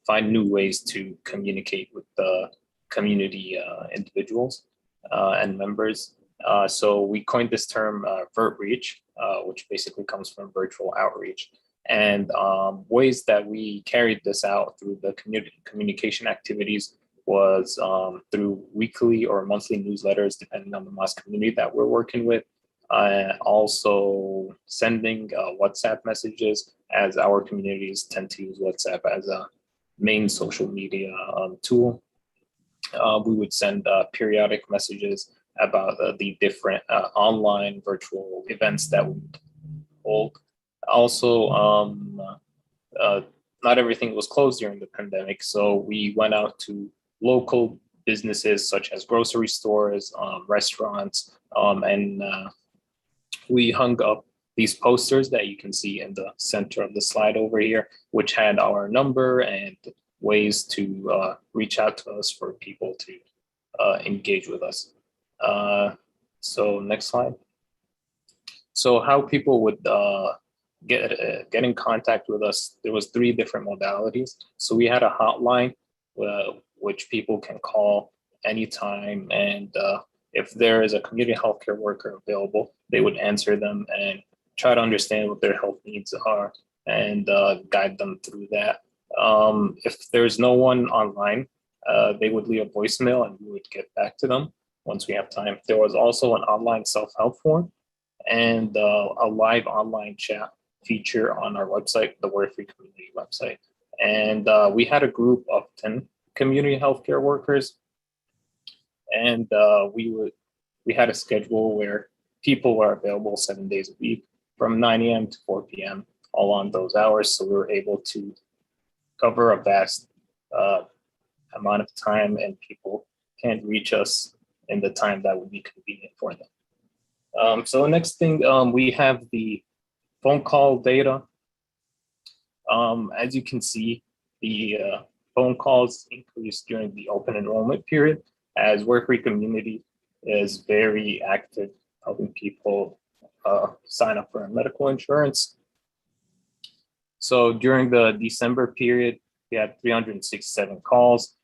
Speaker 4: find new ways to communicate with the community individuals and members. So we coined this term VirtReach, which basically comes from virtual outreach. And ways that we carried this out through the communication activities was through weekly or monthly newsletters, depending on the mosque community that we're working with. Also sending WhatsApp messages, as our communities tend to use WhatsApp as a main social media tool. We would send periodic messages about the different online virtual events that we hold. Also, not everything was closed during the pandemic, so we went out to local businesses such as grocery stores, restaurants, and we hung up these posters that you can see in the center of the slide over here, which had our number and ways to reach out to us for people to engage with us. So next slide. So how people would get in contact with us, there was 3 different modalities. So we had a hotline which people can call anytime, and if there is a community healthcare worker available, they would answer them and try to understand what their health needs are and guide them through that. If there's no one online, they would leave a voicemail and we would get back to them once we have time. There was also an online self-help form and a live online chat feature on our website, the Word Free Community website. And we had a group of 10 community healthcare workers, and we had a schedule where people were available 7 days a week from 9 a.m. to 4 p.m. along those hours. So we were able to cover a vast amount of time, and people can't reach us in the time that would be convenient for them. So the next thing, we have the phone call data. As you can see, the phone calls increased during the open enrollment period, as Work-Free Community is very active helping people sign up for medical insurance. So during the December period, we had 367 calls.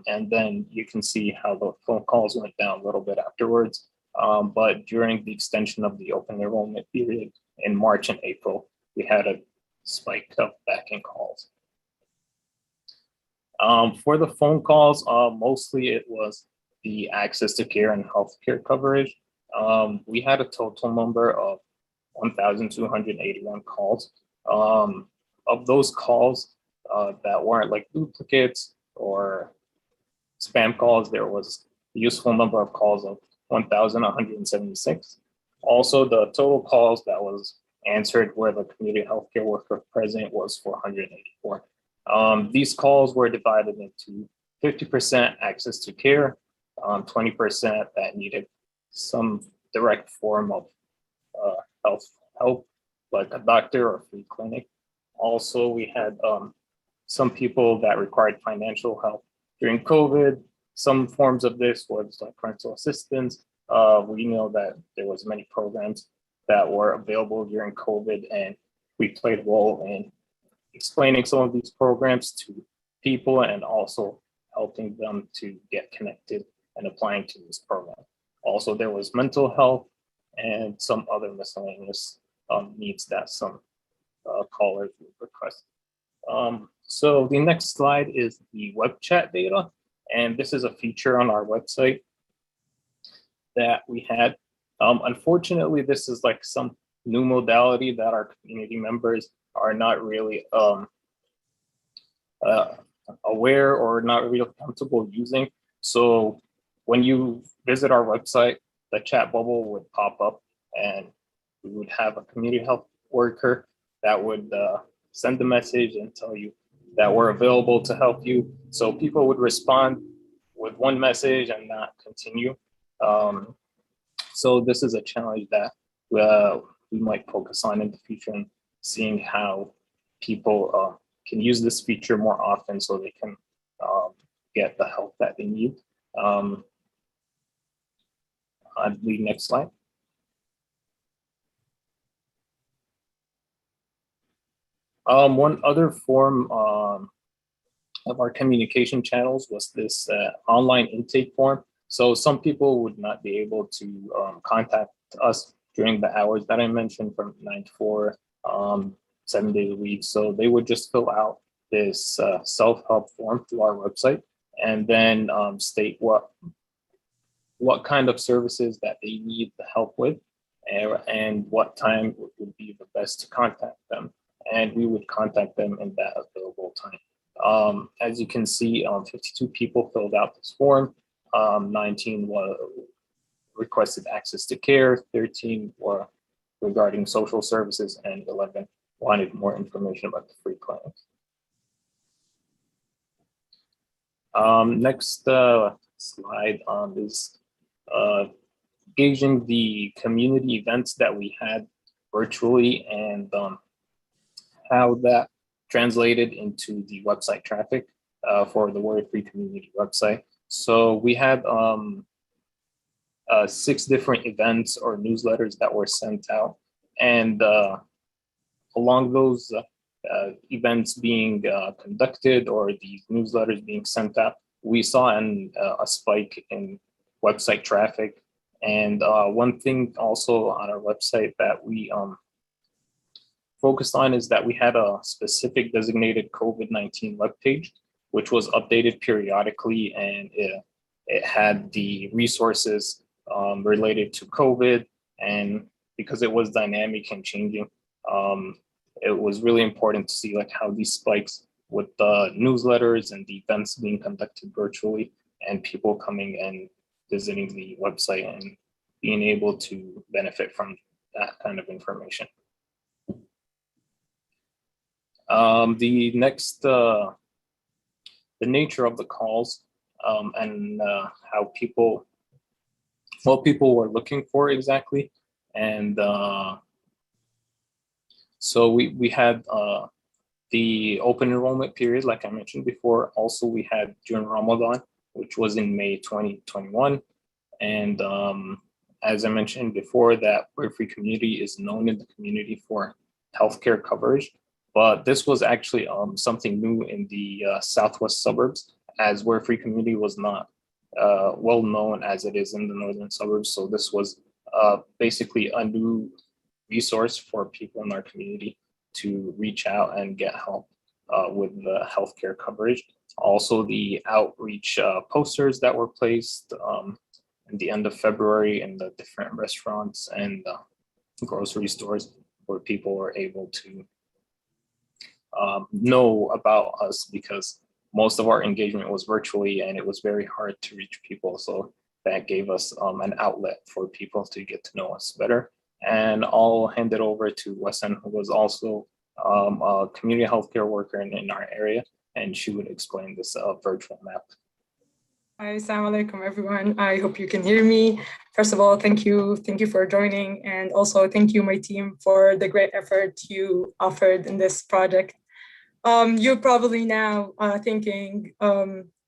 Speaker 4: And then you can see how the phone calls went down a little bit afterwards. But during the extension of the open enrollment period in March and April, we had a spike of back in calls. For the phone calls, mostly it was the access to care and healthcare coverage. We had a total number of 1,281 calls. Of those calls that weren't like duplicates or spam calls, there was a useful number of calls of 1,176. Also, the total calls that was answered where the community healthcare worker present was 484. These calls were divided into 50% access to care, 20% that needed some direct form of health help, like a doctor or free clinic. Also, we had some people that required financial help during COVID. Some forms of this was like parental assistance. We know that there was many programs that were available during COVID, and we played a role in explaining some of these programs to people and also helping them to get connected and applying to this program. Also, there was mental health and some other miscellaneous needs that some callers would request. So the next slide is the web chat data. And this is a feature on our website that we had. Unfortunately, this is like some new modality that our community members are not really aware or not really comfortable using. So when you visit our website, the chat bubble would pop up and we would have a community health worker that would send the message and tell you that we're available to help you. So people would respond with one message and not continue. So this is a challenge that we might focus on in the future, and seeing how people can use this feature more often so they can get the help that they need. On the next slide. One other form of our communication channels was this online intake form. So some people would not be able to contact us during the hours that I mentioned from 9 to 4, 7 days a week. So they would just fill out this self-help form through our website and then state what kind of services that they need the help with and what time would be the best to contact them. And we would contact them in that available time. As you can see, 52 people filled out this form. 19 requested access to care, 13 were regarding social services, and 11 wanted more information about the free clinics. Next slide is gauging the community events that we had virtually and how that translated into the website traffic for the Worry-Free Community website. So we had 6 different events or newsletters that were sent out, and along those events being conducted or these newsletters being sent out, we saw a spike in website traffic. And one thing also on our website that we focused on is that we had a specific designated COVID-19 webpage, which was updated periodically, and it had the resources related to COVID. And because it was dynamic and changing, it was really important to see like how these spikes with the newsletters and the events being conducted virtually and people coming and visiting the website and being able to benefit from that kind of information. The next, the nature of the calls, and how what people were looking for exactly. And so we had the open enrollment period, like I mentioned before. Also, we had during Ramadan, which was in May 2021. And as I mentioned before, that Worry Free community is known in the community for healthcare coverage. But this was actually something new in the southwest suburbs, as Worry Free community was not well known as it is in the northern suburbs. So this was basically a new resource for people in our community to reach out and get help with the healthcare coverage. Also, the outreach posters that were placed at the end of February in the different restaurants and grocery stores, where people were able to know about us, because most of our engagement was virtually and it was very hard to reach people. So that gave us an outlet for people to get to know us better. And I'll hand it over to Wesen, who was also a community healthcare worker in our area, and she would explain this virtual map.
Speaker 5: Hi, assalamu alaikum, everyone. I hope you can hear me. First of all, thank you for joining, and also thank you, my team, for the great effort you offered in this project. You're probably now thinking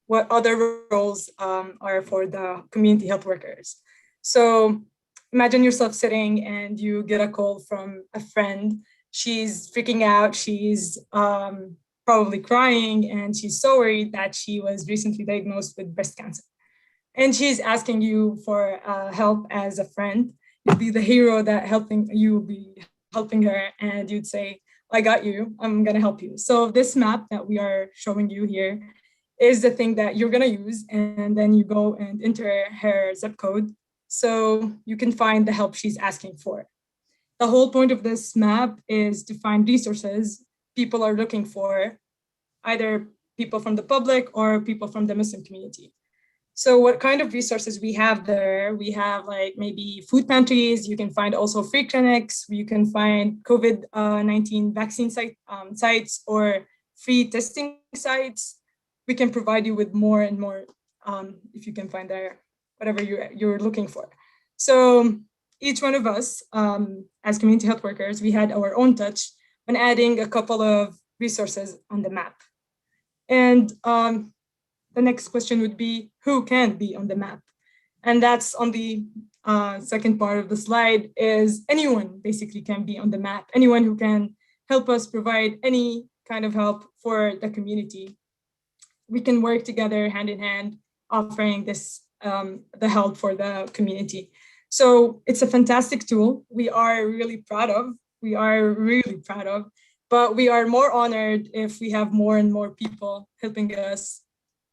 Speaker 5: what other roles are for the community health workers. So imagine yourself sitting and you get a call from a friend. She's freaking out. She's probably crying, and she's so worried that she was recently diagnosed with breast cancer. And she's asking you for help as a friend. You'd be the hero that you'll be helping her, and you'd say, I got you, I'm gonna help you. So this map that we are showing you here is the thing that you're gonna use, and then you go and enter her zip code so you can find the help she's asking for. The whole point of this map is to find resources people are looking for, either people from the public or people from the Muslim community. So what kind of resources we have there? We have like maybe food pantries. You can find also free clinics. You can find COVID-19 vaccine sites or free testing sites. We can provide you with more and more if you can find there, whatever you're looking for. So each one of us as community health workers, we had our own touch when adding a couple of resources on the map. And the next question would be, who can be on the map? And that's on the second part of the slide, is anyone basically can be on the map. Anyone who can help us provide any kind of help for the community. We can work together hand in hand, offering this the help for the community. So it's a fantastic tool. We are really proud of, but we are more honored if we have more and more people helping us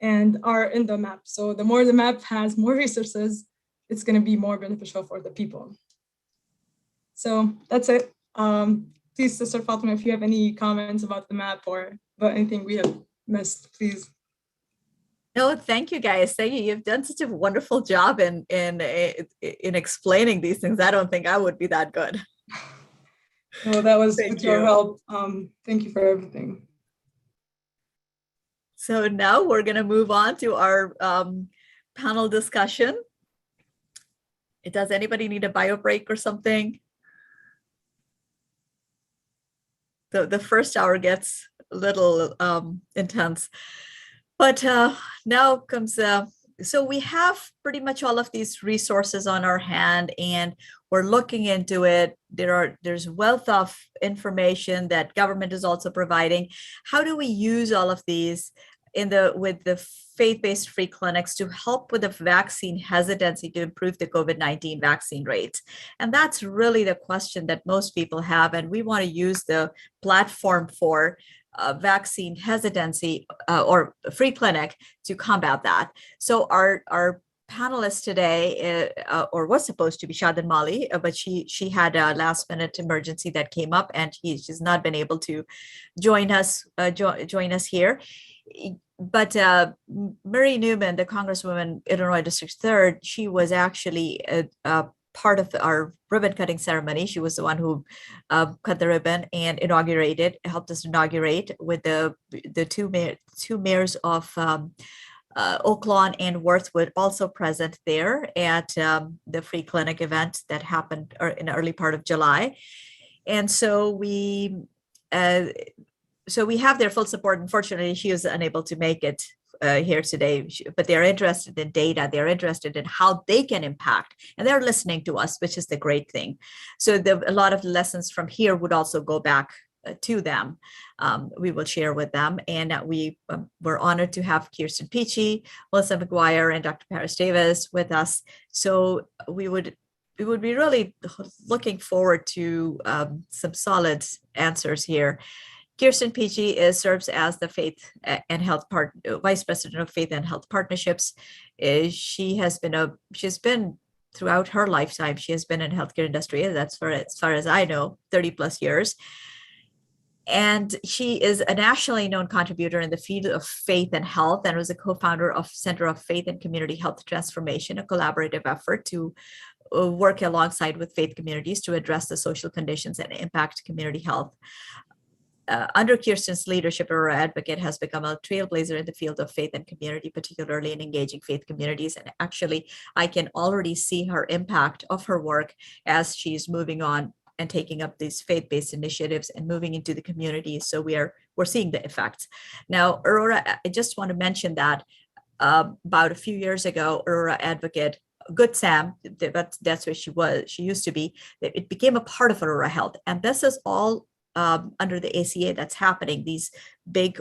Speaker 5: and are in the map. So the more the map has more resources, it's going to be more beneficial for the people. So that's it. Please, Sister Fatima, if you have any comments about the map or about anything we have missed, please.
Speaker 1: No, thank you guys. Thank you. You've done such a wonderful job in explaining these things. I don't think I would be that good.
Speaker 5: No, that was with your help. Thank you for everything.
Speaker 1: So now we're going to move on to our panel discussion. Does anybody need a bio break or something? The first hour gets a little intense. But now comes, so we have pretty much all of these resources on our hand, and we're looking into it. There's wealth of information that government is also providing. How do we use all of these with the faith-based free clinics to help with the vaccine hesitancy to improve the COVID-19 vaccine rates? And that's really the question that most people have, and we want to use the platform for vaccine hesitancy or free clinic to combat that. So our panelist today, or was supposed to be Shadin Mali, but she had a last minute emergency that came up, and she's not been able to join us here. But Mary Newman, the Congresswoman, Illinois District 3rd, she was actually part of our ribbon cutting ceremony. She was the one who cut the ribbon and helped us inaugurate with the two mayors of Oak Lawn and Worthwood also present there at the free clinic event that happened in the early part of July. And so we have their full support. Unfortunately, she was unable to make it here today, but they're interested in data. They're interested in how they can impact, and they're listening to us, which is the great thing. So a lot of lessons from here would also go back to them. We will share with them, and we're honored to have Kirsten Peachy, Melissa McGuire, and Dr. Paris Davis with us. So we would be really looking forward to some solid answers here. Kirsten Peachy serves as the Faith and Health Vice President of Faith and Health Partnerships. She's been throughout her lifetime. She has been in healthcare industry. That's for as far as I know, 30 plus years. And she is a nationally known contributor in the field of faith and health, and was a co-founder of Center of Faith and Community Health Transformation, a collaborative effort to work alongside with faith communities to address the social conditions and impact community health. Under Kirsten's leadership, Aurora Advocate has become a trailblazer in the field of faith and community, particularly in engaging faith communities. And actually, I can already see her impact of her work as she's moving on and taking up these faith-based initiatives and moving into the community. So we're seeing the effects. Now, Aurora, I just want to mention that about a few years ago, Aurora Advocate, Good Sam, that's where she was. She used to be. It became a part of Aurora Health, and this is all under the ACA that's happening. These big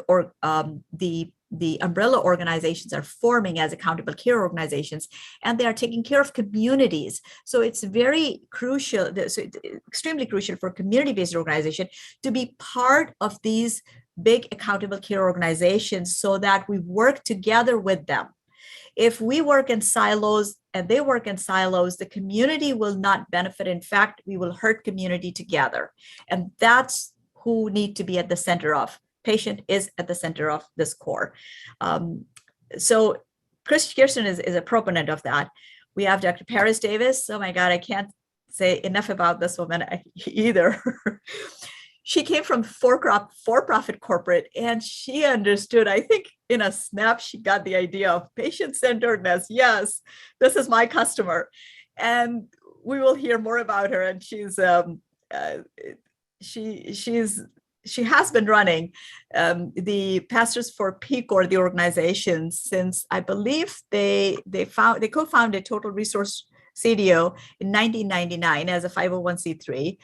Speaker 1: the umbrella organizations are forming as accountable care organizations, and they are taking care of communities. So it's very crucial, extremely crucial for community-based organization to be part of these big accountable care organizations so that we work together with them. If we work in silos and they work in silos, the community will not benefit. In fact, we will hurt community together. And that's who need to be at the center of. Patient is at the center of this core. So Kirsten is a proponent of that. We have Dr. Paris Davis. Oh my God, I can't say enough about this woman either. She came from for-profit corporate, and she understood, I think in a snap, she got the idea of patient-centeredness. Yes, this is my customer. And we will hear more about her. And she has been running the Pastors for Peace, or the organization, since I believe they co-founded Total Resource CDO in 1999 as a 501c3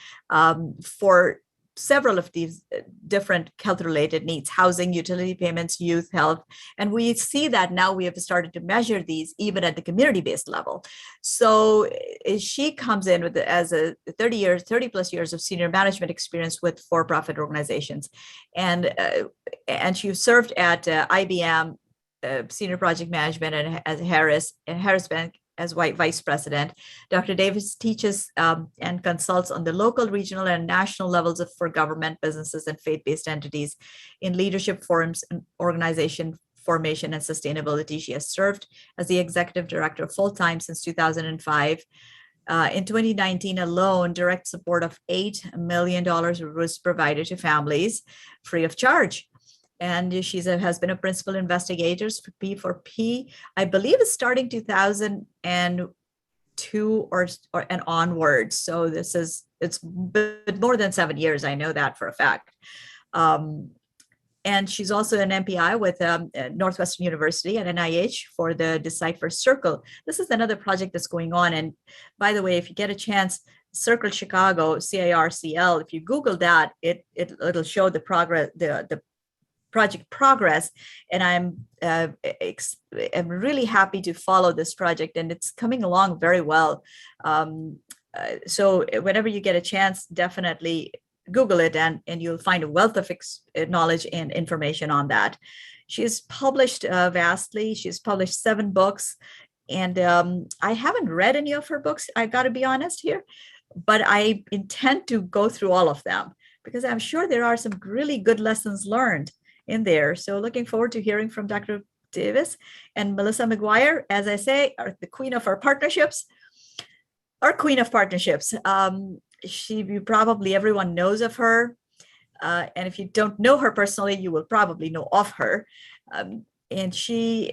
Speaker 1: for several of these different health-related needs: housing, utility payments, youth, health. And we see that now we have started to measure these even at the community-based level. So she comes in with as a 30 plus years of senior management experience with for-profit organizations. And she served at IBM, senior project management, and as Harris Bank as vice president. Dr. Davis teaches and consults on the local, regional, and national levels for government, businesses, and faith-based entities in leadership forums and organization formation and sustainability. She has served as the executive director full-time since 2005. In 2019 alone, direct support of $8 million was provided to families free of charge. And she has been a principal investigator for P4P, I believe it's starting 2002 or and onwards. So it's been more than 7 years. I know that for a fact. And she's also an MPI with Northwestern University and NIH for the Decipher Circle. This is another project that's going on. And by the way, if you get a chance, Circle Chicago, CIRCL, if you Google that, it'll show the progress, the project progress. And I'm really happy to follow this project, and it's coming along very well. So whenever you get a chance, definitely Google it, and you'll find a wealth of knowledge and information on that. She has published vastly. She's published 7 books, and I haven't read any of her books, I got to be honest here, but I intend to go through all of them because I'm sure there are some really good lessons learned in there. So looking forward to hearing from Dr. Davis and Melissa McGuire, as I say, are the queen of our partnerships. our queen of partnerships. Probably everyone knows of her. And if you don't know her personally, you will probably know of her. And she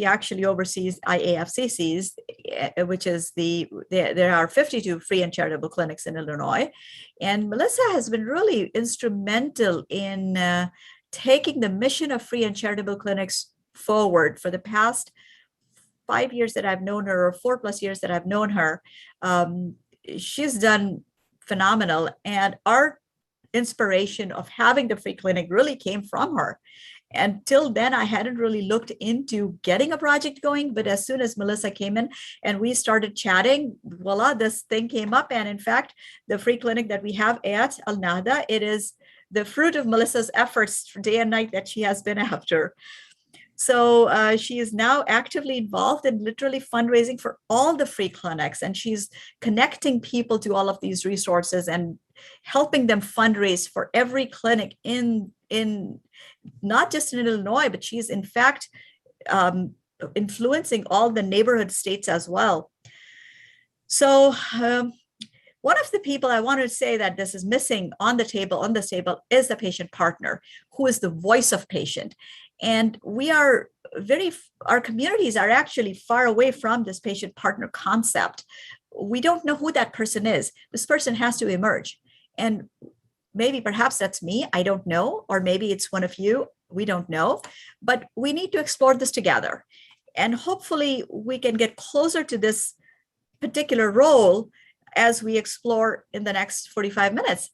Speaker 1: actually oversees IAFCCs, which is there are 52 free and charitable clinics in Illinois. And Melissa has been really instrumental in taking the mission of free and charitable clinics forward for the past 5 years that I've known her, or 4+ years that I've known her. She's done phenomenal. And our inspiration of having the free clinic really came from her. Until then, I hadn't really looked into getting a project going, but as soon as Melissa came in and we started chatting, voila, this thing came up. And in fact, the free clinic that we have at Al Nahda, it is the fruit of Melissa's efforts day and night that she has been after. So she is now actively involved in literally fundraising for all the free clinics, and she's connecting people to all of these resources and helping them fundraise for every clinic in not just in Illinois, but she's in fact influencing all the neighborhood states as well. So one of the people I want to say that this is missing on this table is the patient partner, who is the voice of patient. And our communities are actually far away from this patient partner concept. We don't know who that person is. This person has to emerge. And maybe perhaps that's me, I don't know, or maybe it's one of you, we don't know, but we need to explore this together. And hopefully we can get closer to this particular role as we explore in the next 45 minutes.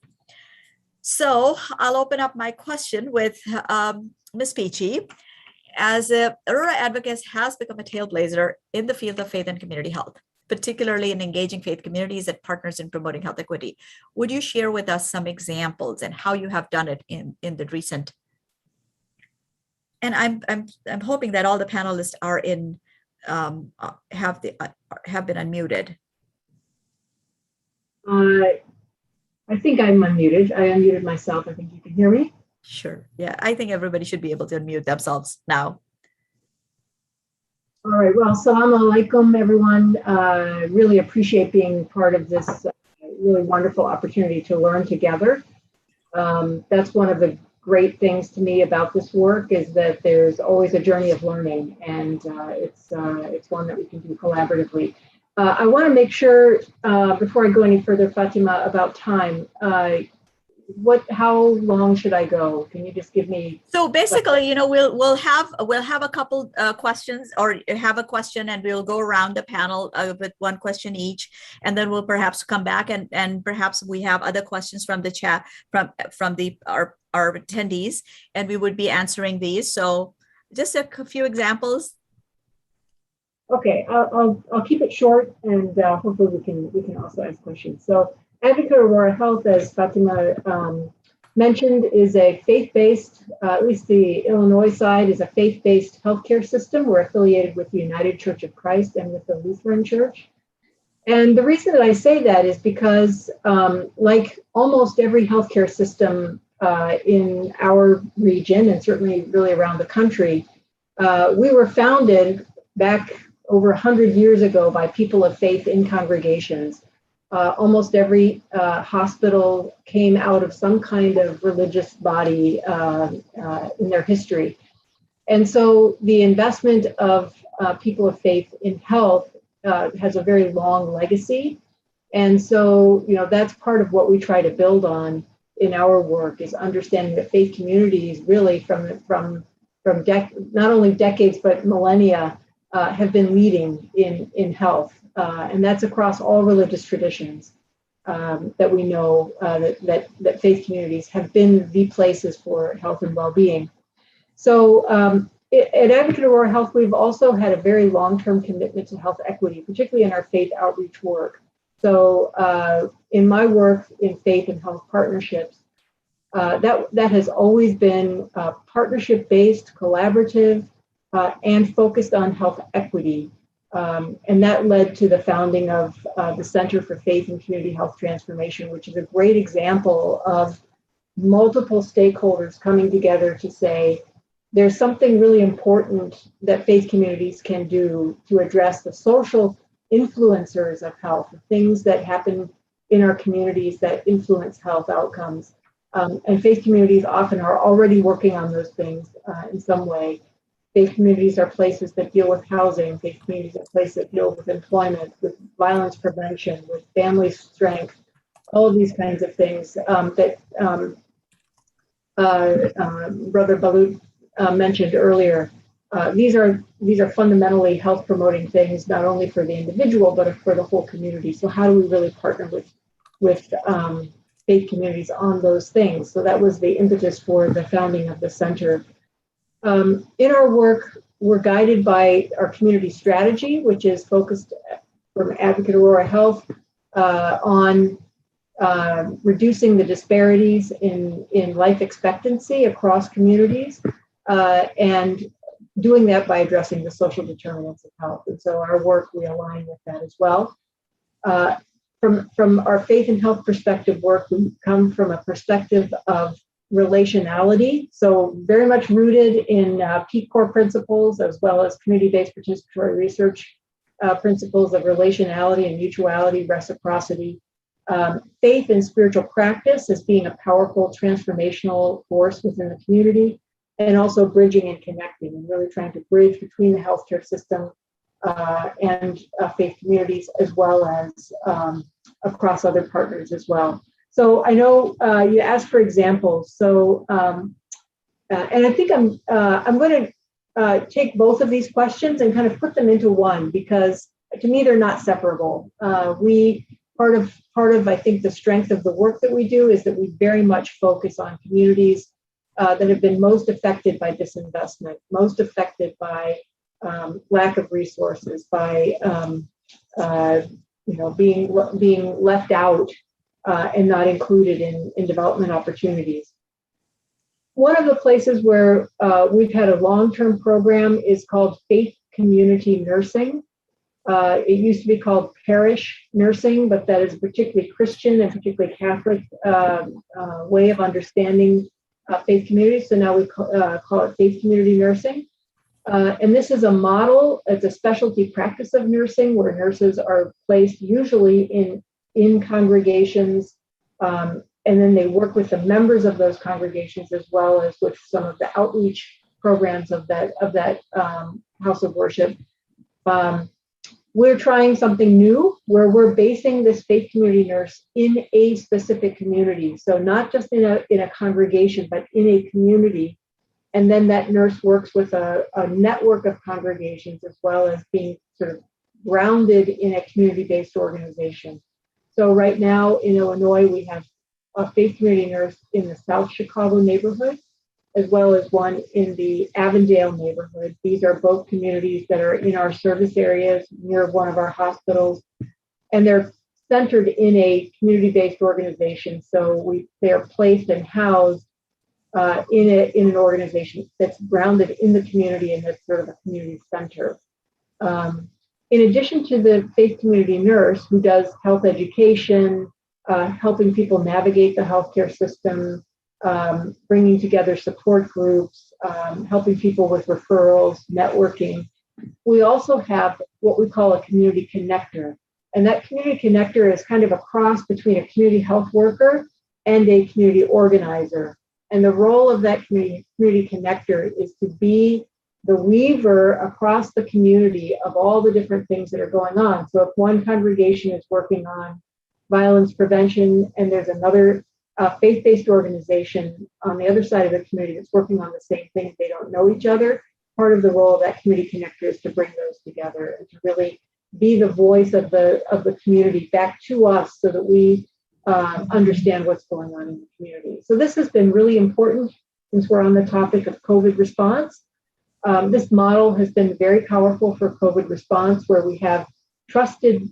Speaker 1: So I'll open up my question with Ms. Peachy. As Aurora Advocates has become a trailblazer in the field of faith and community health, particularly in engaging faith communities and partners in promoting health equity. Would you share with us some examples and how you have done it in the recent? And I'm hoping that all the panelists are have been unmuted.
Speaker 6: I think I'm unmuted. I unmuted myself. I think you can hear me.
Speaker 1: Sure. Yeah, I think everybody should be able to unmute themselves now.
Speaker 6: All right. Well, salam alaikum, everyone. Really appreciate being part of this really wonderful opportunity to learn together. That's one of the great things to me about this work, is that there's always a journey of learning, and it's one that we can do collaboratively. I want to make sure before I go any further, Fatima, about time. How long should I go? Can you just give me?
Speaker 1: So basically, we'll have a couple questions, or have a question, and we'll go around the panel with one question each, and then we'll perhaps come back and perhaps we have other questions from the chat from our attendees, and we would be answering these. So just a few examples.
Speaker 6: Okay, I'll keep it short, and hopefully we can also ask questions. So Advocate Aurora Health, as Fatima mentioned, is a faith-based, at least the Illinois side is a faith-based healthcare system. We're affiliated with the United Church of Christ and with the Lutheran Church. And the reason that I say that is because like almost every healthcare system in our region, and certainly really around the country, we were founded back over 100 years ago by people of faith in congregations. Almost every hospital came out of some kind of religious body in their history. And so the investment of people of faith in health has a very long legacy. And so, that's part of what we try to build on in our work, is understanding that faith communities really from not only decades, but millennia have been leading in health. And that's across all religious traditions that we know that faith communities have been the places for health and well-being. So at Advocate Aurora Health, we've also had a very long-term commitment to health equity, particularly in our faith outreach work. So in my work in faith and health partnerships, that has always been partnership-based, collaborative, and focused on health equity. And that led to the founding of the Center for Faith and Community Health Transformation, which is a great example of multiple stakeholders coming together to say, there's something really important that faith communities can do to address the social influencers of health, things that happen in our communities that influence health outcomes. And faith communities often are already working on those things in some way. Faith communities are places that deal with housing. Faith communities are places that deal with employment, with violence prevention, with family strength, all of these kinds of things that Brother Balut mentioned earlier. These are fundamentally health promoting things, not only for the individual, but for the whole community. So how do we really partner with faith communities on those things? So that was the impetus for the founding of the center. In our work, we're guided by our community strategy, which is focused from Advocate Aurora Health on reducing the disparities in life expectancy across communities, and doing that by addressing the social determinants of health. And so our work, we align with that as well. From our faith and health perspective work, we come from a perspective of relationality, so very much rooted in peak core principles, as well as community-based participatory research principles of relationality and mutuality, reciprocity. Faith and spiritual practice as being a powerful transformational force within the community, and also bridging and connecting, and really trying to bridge between the healthcare system and faith communities, as well as across other partners as well. So I know you asked for examples. So, and I think I'm going to take both of these questions and kind of put them into one, because to me they're not separable. Part of I think the strength of the work that we do is that we very much focus on communities that have been most affected by disinvestment, most affected by lack of resources, by being left out and not included in development opportunities. One of the places where we've had a long-term program is called Faith Community Nursing. It used to be called parish nursing, but that is a particularly Christian and particularly Catholic way of understanding faith communities. So now we call it faith community nursing. And this is a model, it's a specialty practice of nursing where nurses are placed usually in congregations, and then they work with the members of those congregations, as well as with some of the outreach programs of that house of worship. We're trying something new where we're basing this faith community nurse in a specific community. So not just in a congregation, but in a community. And then that nurse works with a network of congregations, as well as being sort of grounded in a community-based organization. So right now in Illinois, we have a faith community nurse in the South Chicago neighborhood, as well as one in the Avondale neighborhood. These are both communities that are in our service areas near one of our hospitals, and they're centered in a community-based organization. So they are placed and housed in an organization that's grounded in the community and that's sort of a community center. In addition to the faith community nurse who does health education, helping people navigate the healthcare system, bringing together support groups, helping people with referrals, networking, we also have what we call a community connector. And that community connector is kind of a cross between a community health worker and a community organizer. And the role of that community connector is to be the weaver across the community of all the different things that are going on. So if one congregation is working on violence prevention and there's another faith-based organization on the other side of the community that's working on the same thing, they don't know each other, part of the role of that community connector is to bring those together and to really be the voice of the community back to us so that we understand what's going on in the community. So this has been really important since we're on the topic of COVID response. This model has been very powerful for COVID response, where we have trusted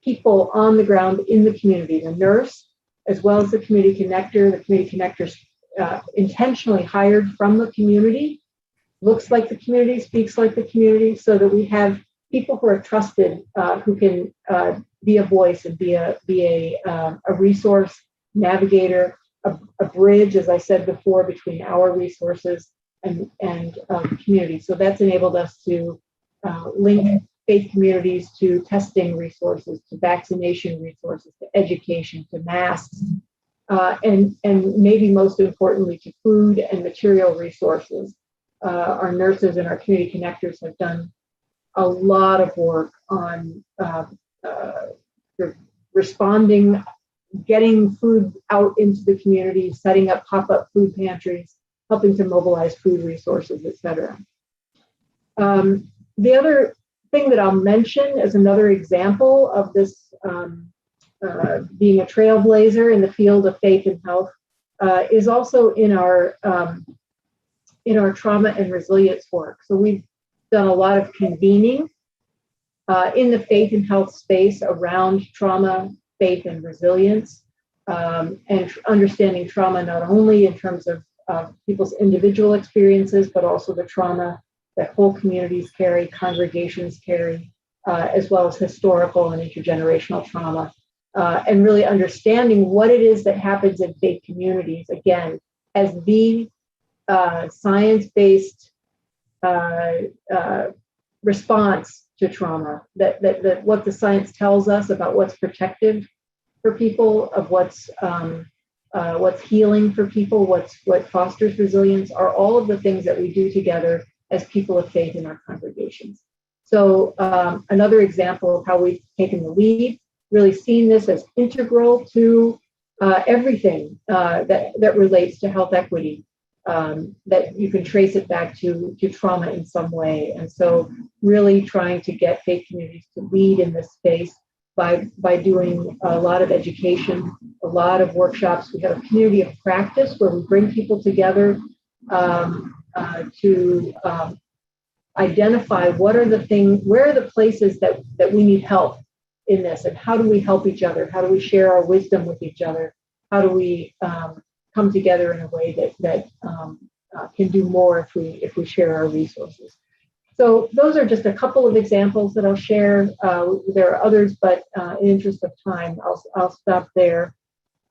Speaker 6: people on the ground in the community, the nurse, as well as the community connector. The community connector intentionally hired from the community, looks like the community, speaks like the community, so that we have people who are trusted, who can be a voice and be a resource navigator, a bridge, as I said before, between our resources and community. So that's enabled us to link faith communities to testing resources, to vaccination resources, to education, to masks, and maybe most importantly, to food and material resources. Our nurses and our community connectors have done a lot of work on responding, getting food out into the community, setting up pop-up food pantries, helping to mobilize food resources, et cetera. The other thing that I'll mention as another example of this being a trailblazer in the field of faith and health is also in our trauma and resilience work. So we've done a lot of convening in the faith and health space around trauma, faith, and resilience, and understanding trauma not only in terms of people's individual experiences, but also the trauma that whole communities carry, congregations carry, as well as historical and intergenerational trauma, and really understanding what it is that happens in faith communities, again, as the science-based response to trauma, that what the science tells us about what's protective for people, of what's healing for people, what fosters resilience, are all of the things that we do together as people of faith in our congregations. So another example of how we've taken the lead, really seen this as integral to everything that relates to health equity, that you can trace it back to trauma in some way. And so really trying to get faith communities to lead in this space by doing a lot of education, a lot of workshops. We have a community of practice where we bring people together to identify where are the places that we need help in this, and how do we help each other? How do we share our wisdom with each other? How do we come together in a way that can do more if we share our resources? So those are just a couple of examples that I'll share. There are others, but in interest of time, I'll stop there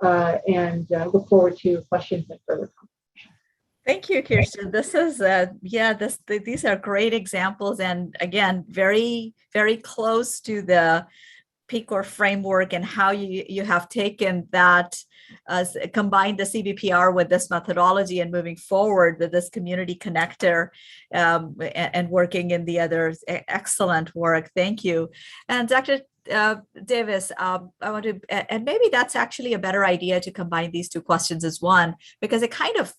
Speaker 6: and look forward to questions and further comments.
Speaker 1: Thank you, Kirsten. This is, these are great examples, and again, very, very close to the PCOR framework and how you have taken that, combined the CBPR with this methodology and moving forward with this community connector and working in the others. Excellent work. Thank you. And Dr. Davis, I want to, and maybe that's actually a better idea to combine these two questions as one, because it kind of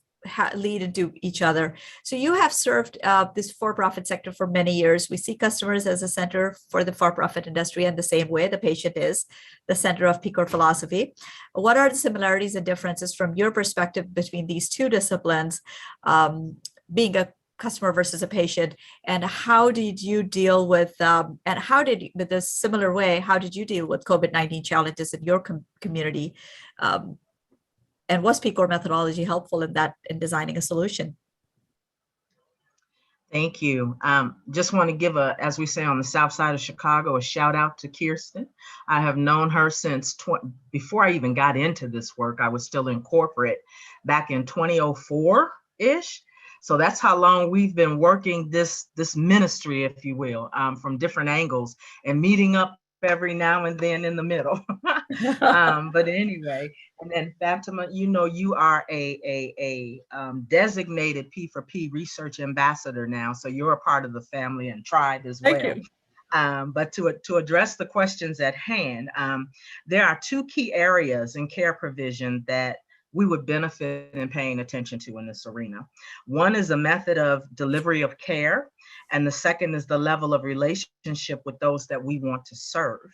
Speaker 1: lead into each other. So you have served this for-profit sector for many years. We see customers as a center for the for-profit industry, and the same way the patient is the center of PCOR philosophy. What are the similarities and differences from your perspective between these two disciplines, being a customer versus a patient, and how did you deal with, with this similar way, how did you deal with COVID-19 challenges in your community? And was PCOR methodology helpful in designing a solution?
Speaker 7: Thank you. Just want to give as we say on the South Side of Chicago, a shout out to Kirsten. I have known her since before I even got into this work. I was still in corporate back in 2004-ish. So that's how long we've been working this ministry, if you will, from different angles and meeting up every now and then in the middle. But anyway, and then Fatima, you are a designated P4P research ambassador now, so you're a part of the family and tribe as well.
Speaker 1: Thank you.
Speaker 7: But to address the questions at hand, there are two key areas in care provision that we would benefit in paying attention to in this arena. One is a method of delivery of care, and the second is the level of relationship with those that we want to serve.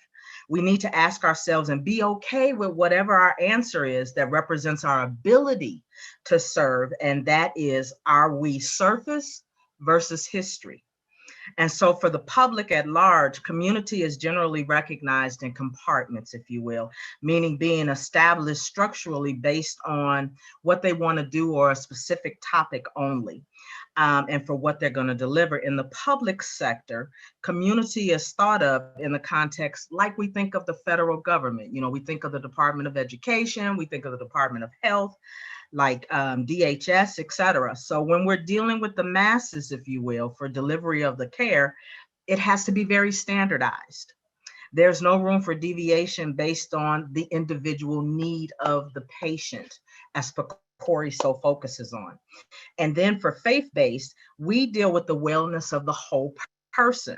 Speaker 7: We need to ask ourselves and be okay with whatever our answer is that represents our ability to serve, and that is, are we surface versus history? And so for the public at large, community is generally recognized in compartments, if you will, meaning being established structurally based on what they want to do or a specific topic only, and for what they're going to deliver. In the public sector, community is thought of in the context like we think of the federal government. We think of the Department of Education, we think of the Department of Health, like DHS, et cetera. So when we're dealing with the masses, if you will, for delivery of the care, it has to be very standardized. There's no room for deviation based on the individual need of the patient, as Corey so focuses on. And then for faith-based, we deal with the wellness of the whole person,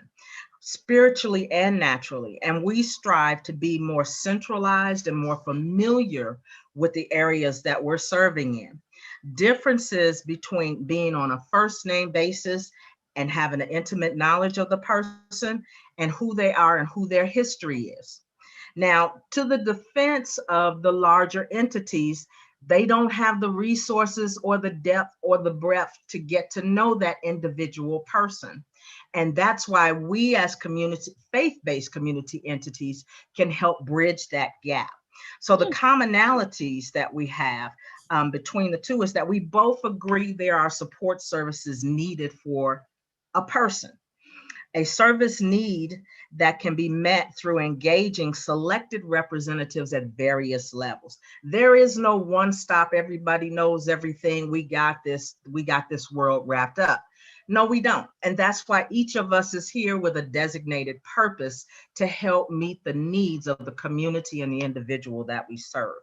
Speaker 7: spiritually and naturally. And we strive to be more centralized and more familiar with the areas that we're serving in. Differences between being on a first name basis and having an intimate knowledge of the person and who they are and who their history is. Now, to the defense of the larger entities, they don't have the resources or the depth or the breadth to get to know that individual person. And that's why we as community, faith-based community entities can help bridge that gap. So the commonalities that we have between the two is that we both agree there are support services needed for a person. A service need that can be met through engaging selected representatives at various levels. There is no one stop, everybody knows everything, we got this world wrapped up. No, we don't. And that's why each of us is here with a designated purpose to help meet the needs of the community and the individual that we serve.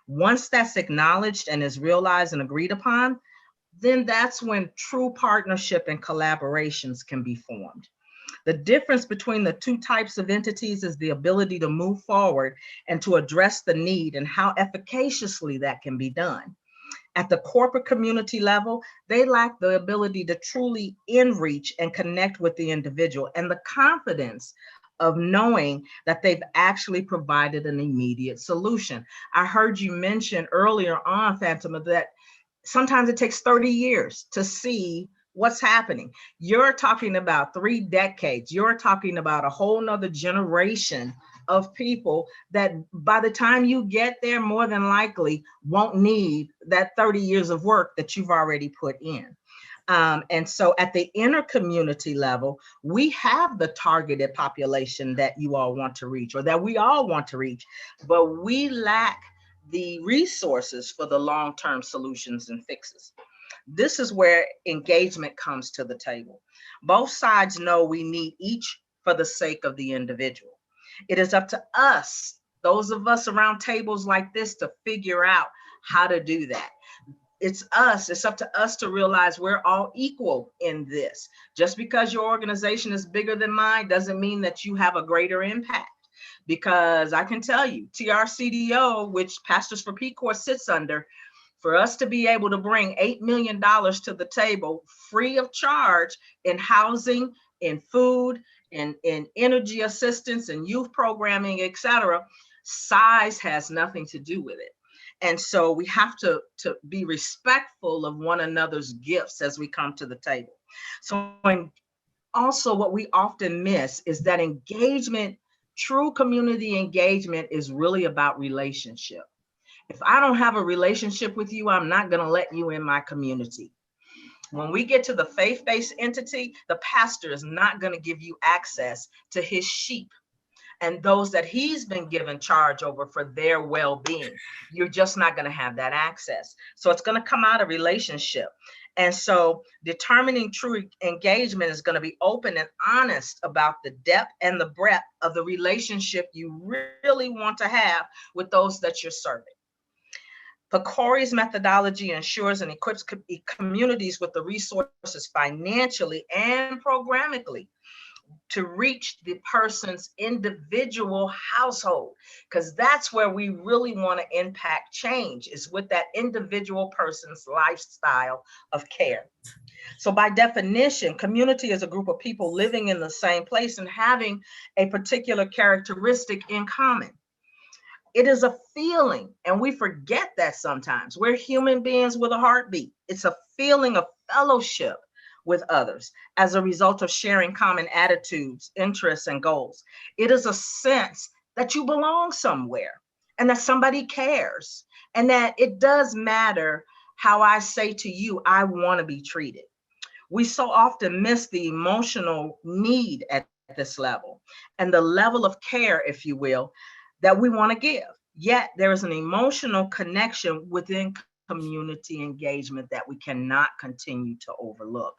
Speaker 7: Once that's acknowledged and is realized and agreed upon, then that's when true partnership and collaborations can be formed. The difference between the two types of entities is the ability to move forward and to address the need and how efficaciously that can be done. At the corporate community level, they lack the ability to truly in-reach and connect with the individual and the confidence of knowing that they've actually provided an immediate solution. I heard you mention earlier on, Fatima, that sometimes it takes 30 years to see what's happening. You're talking about 3 decades. You're talking about a whole nother generation of people that by the time you get there, more than likely won't need that 30 years of work that you've already put in. And so at the inner community level, we have the targeted population that you all want to reach or that we all want to reach, but we lack the resources for the long-term solutions and fixes. This is where engagement comes to the table. Both sides know we need each for the sake of the individual. It is up to us, those of us around tables like this, to figure out how to do that. It's up to us to realize we're all equal in this. Just because your organization is bigger than mine doesn't mean that you have a greater impact. Because I can tell you, TRCDO, which Pastors for Peace Corps sits under, for us to be able to bring $8 million to the table free of charge in housing, in food, in energy assistance, and youth programming, et cetera, size has nothing to do with it. And so we have to be respectful of one another's gifts as we come to the table. So also what we often miss is that engagement, true community engagement, is really about relationship. If I don't have a relationship with you, I'm not going to let you in my community. When we get to the faith-based entity, the pastor is not going to give you access to his sheep and those that he's been given charge over for their well-being. You're just not going to have that access. So it's going to come out of relationship. And so determining true engagement is going to be open and honest about the depth and the breadth of the relationship you really want to have with those that you're serving. Corey's methodology ensures and equips communities with the resources financially and programmatically to reach the person's individual household, because that's where we really want to impact change, is with that individual person's lifestyle of care. So by definition, community is a group of people living in the same place and having a particular characteristic in common. It is a feeling, and we forget that sometimes. We're human beings with a heartbeat. It's a feeling of fellowship with others as a result of sharing common attitudes, interests, and goals. It is a sense that you belong somewhere and that somebody cares, and that it does matter how I say to you, I want to be treated. We so often miss the emotional need at this level and the level of care, if you will, that we want to give. Yet there is an emotional connection within community engagement that we cannot continue to overlook.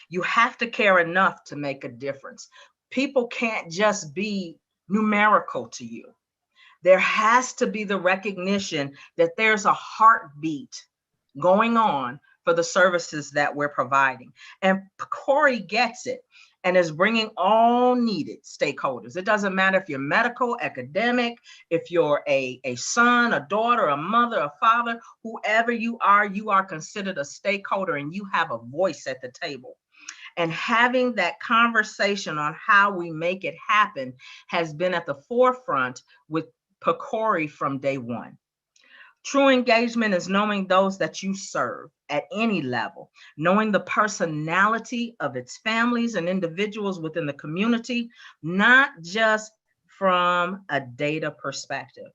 Speaker 7: You have to care enough to make a difference. People can't just be numerical to you. There has to be the recognition that there's a heartbeat going on for the services that we're providing. And Corey gets it and is bringing all needed stakeholders. It doesn't matter if you're medical, academic, if you're a son, a daughter, a mother, a father, whoever you are considered a stakeholder and you have a voice at the table. And having that conversation on how we make it happen has been at the forefront with PCORI from day one. True engagement is knowing those that you serve at any level, knowing the personality of its families and individuals within the community, not just from a data perspective.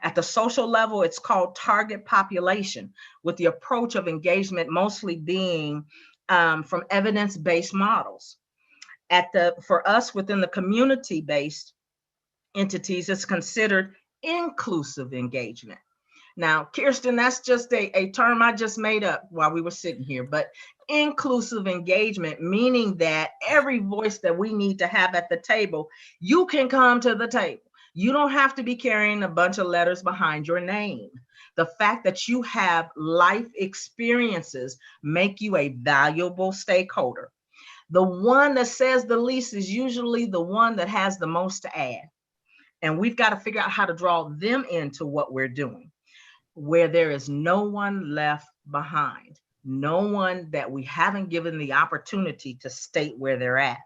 Speaker 7: At the social level, it's called target population, with the approach of engagement mostly being from evidence-based models. For us within the community-based entities, it's considered inclusive engagement. Now, Kirsten, that's just a term I just made up while we were sitting here, but inclusive engagement, meaning that every voice that we need to have at the table, you can come to the table. You don't have to be carrying a bunch of letters behind your name. The fact that you have life experiences make you a valuable stakeholder. The one that says the least is usually the one that has the most to add. And we've got to figure out how to draw them into what we're doing, where there is no one left behind, no one that we haven't given the opportunity to state where they're at.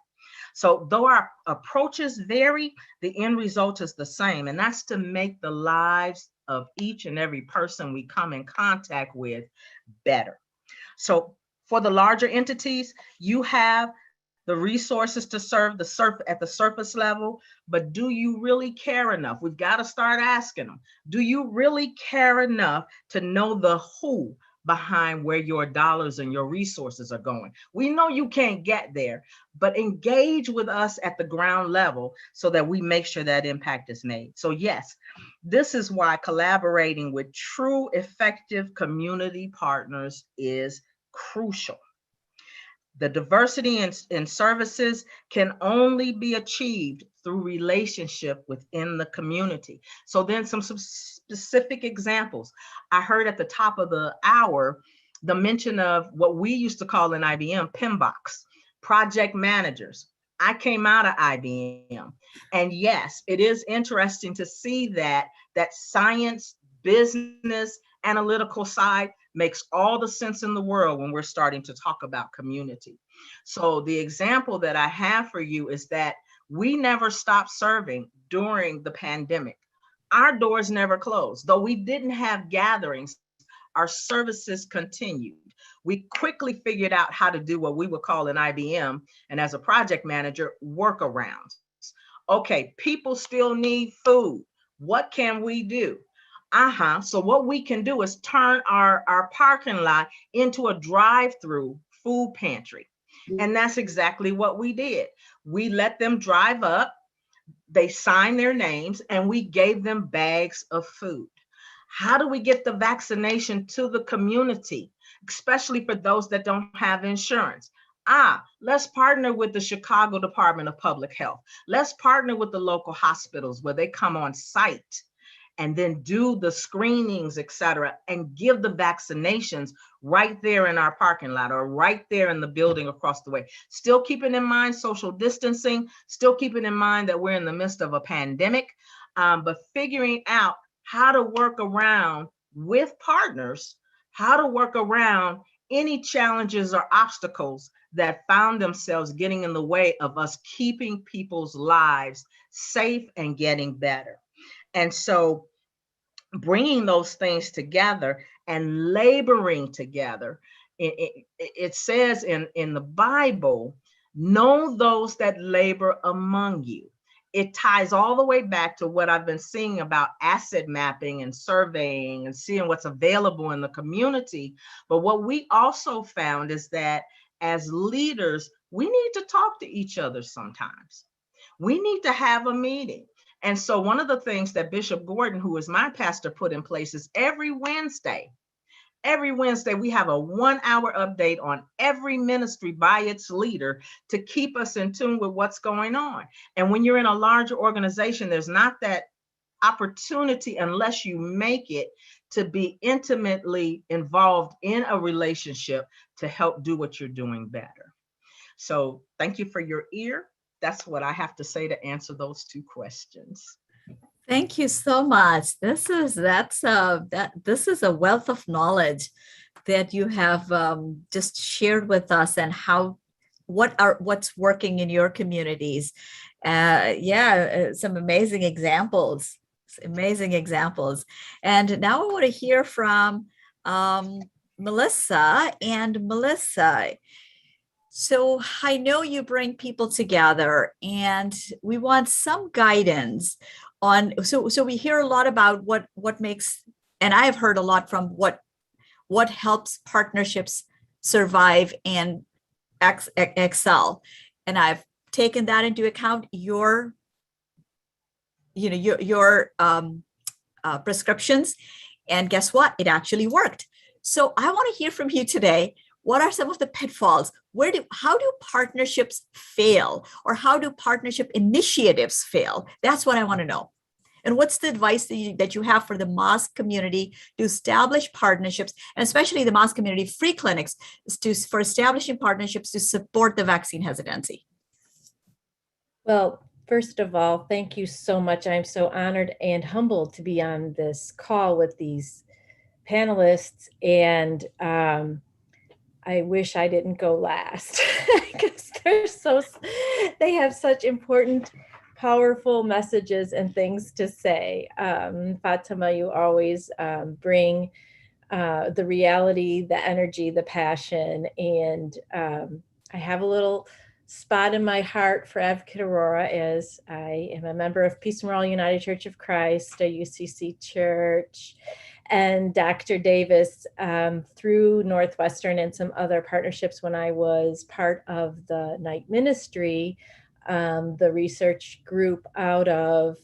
Speaker 7: So though our approaches vary, the end result is the same, and that's to make the lives of each and every person we come in contact with better. So for the larger entities, you have the resources to serve at the surface level, but do you really care enough? We've got to start asking them, do you really care enough to know the who behind where your dollars and your resources are going? We know you can't get there, but engage with us at the ground level so that we make sure that impact is made. So yes, this is why collaborating with true effective community partners is crucial. The diversity in services can only be achieved through relationship within the community. So then some specific examples. I heard at the top of the hour, the mention of what we used to call in IBM, PMBOK, project managers. I came out of IBM. And yes, it is interesting to see that science, business, analytical side makes all the sense in the world when we're starting to talk about community. So the example that I have for you is that we never stopped serving during the pandemic. Our doors never closed. Though we didn't have gatherings, our services continued. We quickly figured out how to do what we would call in IBM, and as a project manager, workarounds. Okay, people still need food. What can we do? So what we can do is turn our parking lot into a drive-through food pantry. And that's exactly what we did. We let them drive up, they signed their names, and we gave them bags of food. How do we get the vaccination to the community, especially for those that don't have insurance? Let's partner with the Chicago Department of Public Health. Let's partner with the local hospitals where they come on site and then do the screenings, et cetera, and give the vaccinations right there in our parking lot or right there in the building across the way. Still keeping in mind social distancing, still keeping in mind that we're in the midst of a pandemic, but figuring out how to work around with partners, how to work around any challenges or obstacles that found themselves getting in the way of us keeping people's lives safe and getting better. And so bringing those things together and laboring together, it says in the Bible, know those that labor among you. It ties all the way back to what I've been seeing about asset mapping and surveying and seeing what's available in the community. But what we also found is that as leaders, we need to talk to each other sometimes. We need to have a meeting. And so one of the things that Bishop Gordon, who is my pastor, put in place is every Wednesday Every Wednesday, we have a 1-hour update on every ministry by its leader to keep us in tune with what's going on. And when you're in a larger organization, there's not that opportunity unless you make it to be intimately involved in a relationship to help do what you're doing better. So thank you for your ear. That's what I have to say to answer those 2 questions.
Speaker 1: Thank you so much. This is a wealth of knowledge that you have just shared with us, and what's working in your communities. Some amazing examples. And now I want to hear from Melissa. And Melissa, so I know you bring people together, and we want some guidance on. So we hear a lot about what makes, and I've heard a lot from what helps partnerships survive and excel, and I've taken that into account. Your prescriptions, and guess what? It actually worked. So I want to hear from you today. What are some of the pitfalls? How do partnerships fail, or how do partnership initiatives fail? That's what I want to know. And what's the advice that you have for the mosque community to establish partnerships, and especially the mosque community free clinics for establishing partnerships to support the vaccine hesitancy?
Speaker 8: Well, first of all, thank you so much. I'm so honored and humbled to be on this call with these panelists, and I wish I didn't go last because they have such important, powerful messages and things to say. Fatima, you always bring the reality, the energy, the passion, and I have a little spot in my heart for Advocate Aurora, as I am a member of Peace and Morale United Church of Christ, a UCC church, and Dr. Davis through Northwestern and some other partnerships. When I was part of the night ministry, the research group out of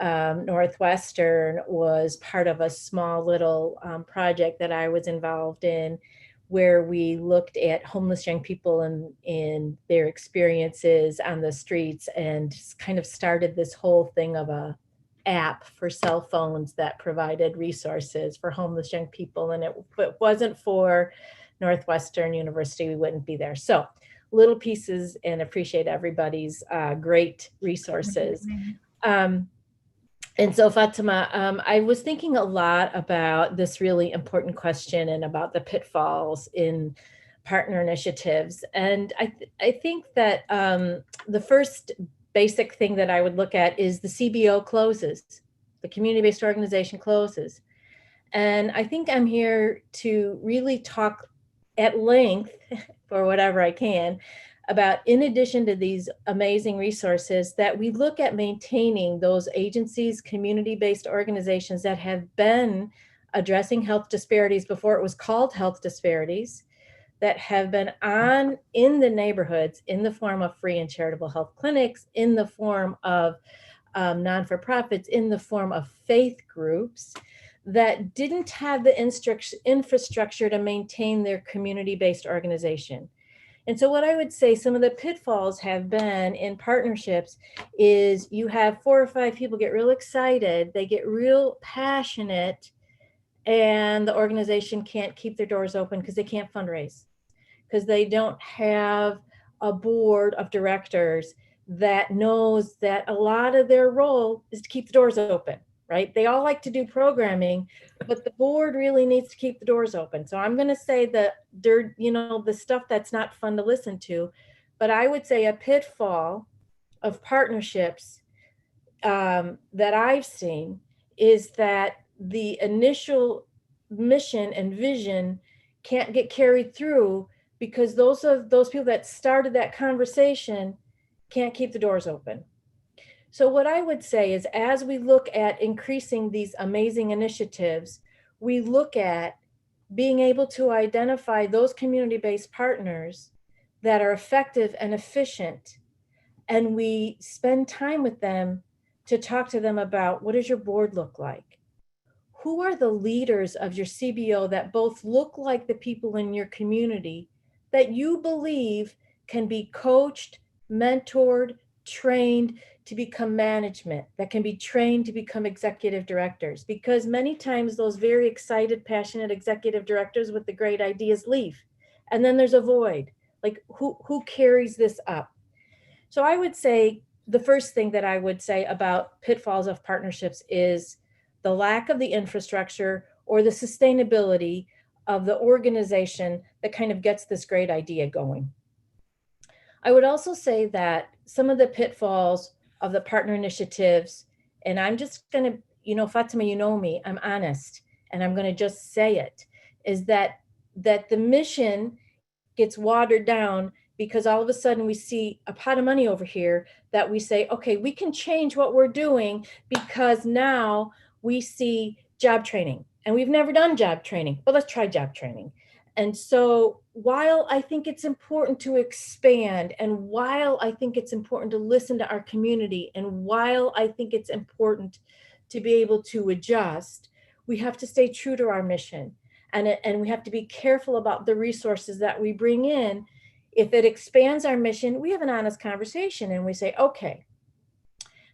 Speaker 8: Northwestern was part of a small little project that I was involved in, where we looked at homeless young people and their experiences on the streets, and kind of started this whole thing of a app for cell phones that provided resources for homeless young people. And if it wasn't for Northwestern University, we wouldn't be there. So little pieces, and appreciate everybody's great resources. And so Fatima, I was thinking a lot about this really important question and about the pitfalls in partner initiatives. And I think that the first basic thing that I would look at is the CBO closes, the community-based organization closes. And I think I'm here to really talk at length, for whatever I can, about, in addition to these amazing resources, that we look at maintaining those agencies, community-based organizations that have been addressing health disparities before it was called health disparities, that have been on in the neighborhoods in the form of free and charitable health clinics, in the form of non-for-profits, in the form of faith groups that didn't have the infrastructure to maintain their community-based organization. And so what I would say some of the pitfalls have been in partnerships is you have 4 or 5 people get real excited, they get real passionate, and the organization can't keep their doors open because they can't fundraise, because they don't have a board of directors that knows that a lot of their role is to keep the doors open, right? They all like to do programming, but the board really needs to keep the doors open. So I'm going to say that the stuff that's not fun to listen to, but I would say a pitfall of partnerships that I've seen is that the initial mission and vision can't get carried through because those people that started that conversation can't keep the doors open. So what I would say is, as we look at increasing these amazing initiatives, we look at being able to identify those community-based partners that are effective and efficient, and we spend time with them to talk to them about, what does your board look like? who are the leaders of your CBO that both look like the people in your community that you believe can be coached, mentored, trained to become management, that can be trained to become executive directors? Because many times those very excited, passionate executive directors with the great ideas leave. And then there's a void. Like who carries this up? So I would say the first thing that I would say about pitfalls of partnerships is the lack of the infrastructure or the sustainability of the organization that kind of gets this great idea going. I would also say that some of the pitfalls of the partner initiatives, and I'm just going to, Fatima, you know me, I'm honest, and I'm going to just say it, is that the mission gets watered down because all of a sudden we see a pot of money over here that we say, okay, we can change what we're doing because now we see job training and we've never done job training, but let's try job training. And so while I think it's important to expand, and while I think it's important to listen to our community, and while I think it's important to be able to adjust, we have to stay true to our mission. And we have to be careful about the resources that we bring in. If it expands our mission, we have an honest conversation and we say, okay,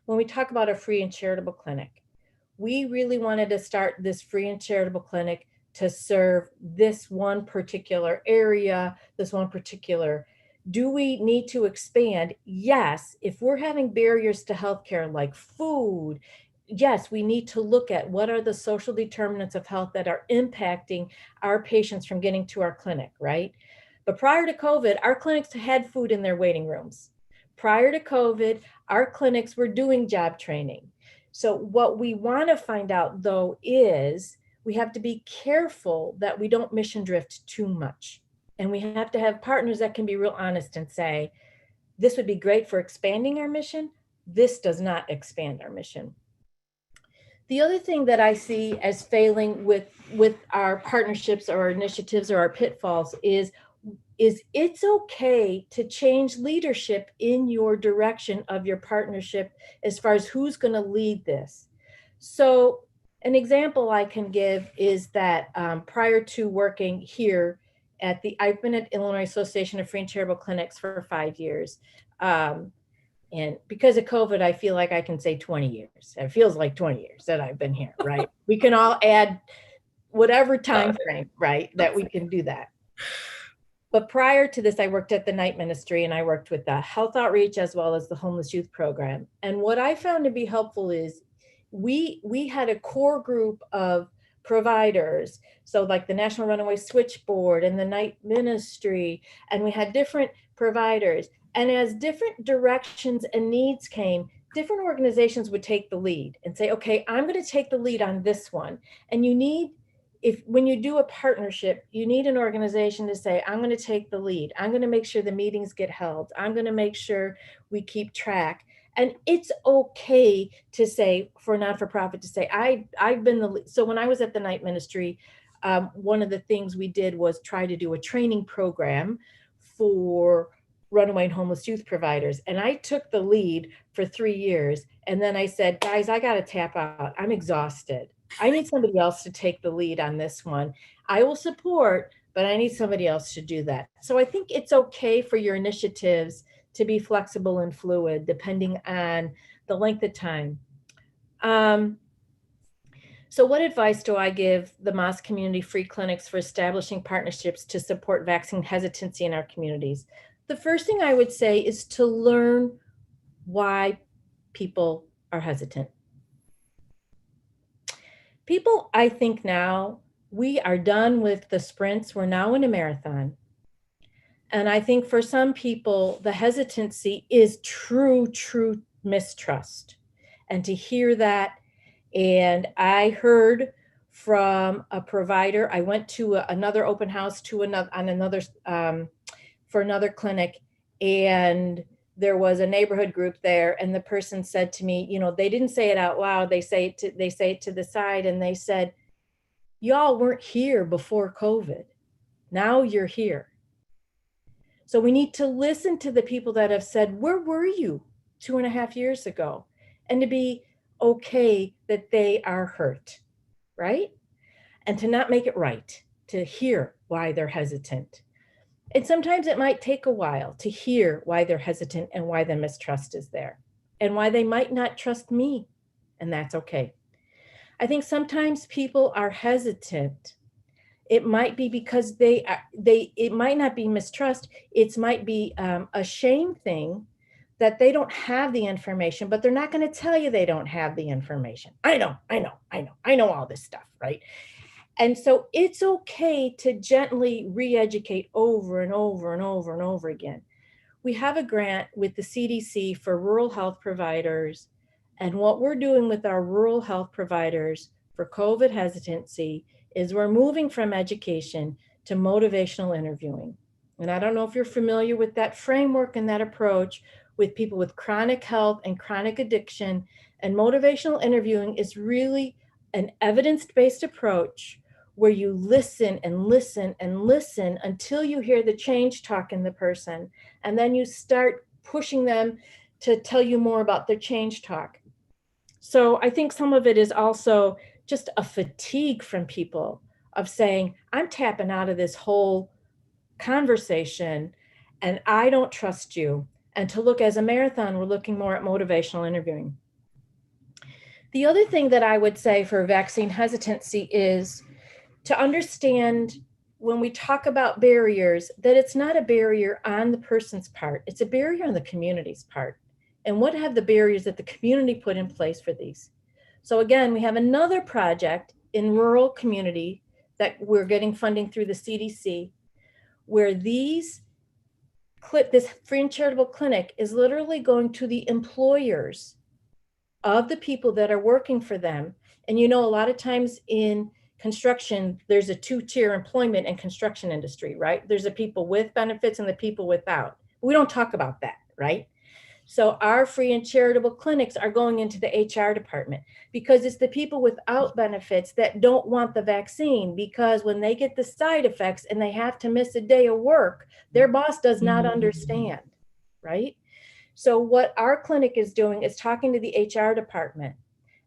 Speaker 8: when we talk about a free and charitable clinic, we really wanted to start this free and charitable clinic to serve this one particular area, this one particular. Do we need to expand? Yes. If we're having barriers to healthcare like food, yes, we need to look at what are the social determinants of health that are impacting our patients from getting to our clinic, right? But prior to COVID, our clinics had food in their waiting rooms. Prior to COVID, our clinics were doing job training. So what we want to find out, though, is we have to be careful that we don't mission drift too much. And we have to have partners that can be real honest and say, this would be great for expanding our mission. This does not expand our mission. The other thing that I see as failing with our partnerships or our initiatives or our pitfalls is it's okay to change leadership in your direction of your partnership as far as who's going to lead this. So an example I can give is that prior to working here I've been at Illinois Association of Free and Charitable Clinics for 5 years. And because of COVID, I feel like I can say 20 years. It feels like 20 years that I've been here, right? We can all add whatever time frame, right, that we can do that. But prior to this, I worked at the night ministry and I worked with the health outreach as well as the homeless youth program. And what I found to be helpful is we had a core group of providers. So like the National Runaway Switchboard and the night ministry, and we had different providers. And as different directions and needs came, different organizations would take the lead and say, okay, I'm going to take the lead on this one. And when you do a partnership, you need an organization to say, I'm going to take the lead. I'm going to make sure the meetings get held. I'm going to make sure we keep track. And it's okay to say, for a not-for-profit to say, I've been the lead. So when I was at the night ministry, one of the things we did was try to do a training program for runaway and homeless youth providers. And I took the lead for 3 years. And then I said, guys, I got to tap out. I'm exhausted. I need somebody else to take the lead on this one. I will support, but I need somebody else to do that. So I think it's okay for your initiatives to be flexible and fluid depending on the length of time. So what advice do I give the Mosque community free clinics for establishing partnerships to support vaccine hesitancy in our communities? The first thing I would say is to learn why people are hesitant. People, I think now, we are done with the sprints. We're now in a marathon. And I think for some people, the hesitancy is true mistrust. And to hear that, and I heard from a provider, I went to another open house for another clinic, and there was a neighborhood group there, and the person said to me, they didn't say it out loud, they say it to the side, and they said, y'all weren't here before COVID. Now you're here. So we need to listen to the people that have said, where were you 2.5 years ago? And to be okay that they are hurt. right? And to not make it right, to hear why they're hesitant. And sometimes it might take a while to hear why they're hesitant and why the mistrust is there and why they might not trust me. And that's okay. I think sometimes people are hesitant. It might be because it might not be mistrust. It might be a shame thing that they don't have the information, but they're not going to tell you they don't have the information. I know all this stuff, right? And so it's okay to gently re-educate over and over and over and over again. We have a grant with the CDC for rural health providers. And what we're doing with our rural health providers for COVID hesitancy is we're moving from education to motivational interviewing. And I don't know if you're familiar with that framework and that approach with people with chronic health and chronic addiction. And motivational interviewing is really an evidence-based approach where you listen and listen and listen until you hear the change talk in the person. And then you start pushing them to tell you more about their change talk. So I think some of it is also just a fatigue from people of saying, I'm tapping out of this whole conversation and I don't trust you. And to look as a marathon, we're looking more at motivational interviewing. The other thing that I would say for vaccine hesitancy is to understand when we talk about barriers, that it's not a barrier on the person's part, it's a barrier on the community's part. And what have the barriers that the community put in place for these? So again, we have another project in rural community that we're getting funding through the CDC, where this free and charitable clinic is literally going to the employers of the people that are working for them. And you know, a lot of times in construction, there's a two-tier employment and construction industry, right? There's the people with benefits and the people without. We don't talk about that, right? So our free and charitable clinics are going into the HR department because it's the people without benefits that don't want the vaccine, because when they get the side effects and they have to miss a day of work, their boss does not understand, right? So what our clinic is doing is talking to the HR department.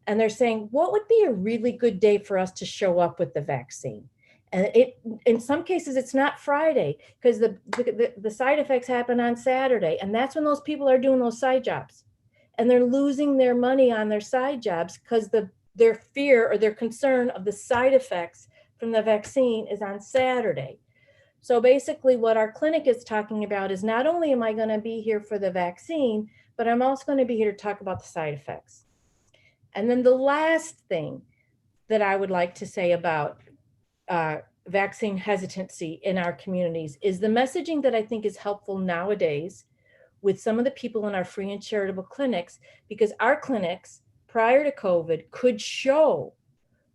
Speaker 8: And they're saying, what would be a really good day for us to show up with the vaccine? And in some cases, it's not Friday because the side effects happen on Saturday. And that's when those people are doing those side jobs. And they're losing their money on their side jobs because their fear or their concern of the side effects from the vaccine is on Saturday. So basically what our clinic is talking about is not only am I going to be here for the vaccine, but I'm also going to be here to talk about the side effects. And then the last thing that I would like to say about vaccine hesitancy in our communities is the messaging that I think is helpful nowadays with some of the people in our free and charitable clinics, because our clinics prior to COVID could show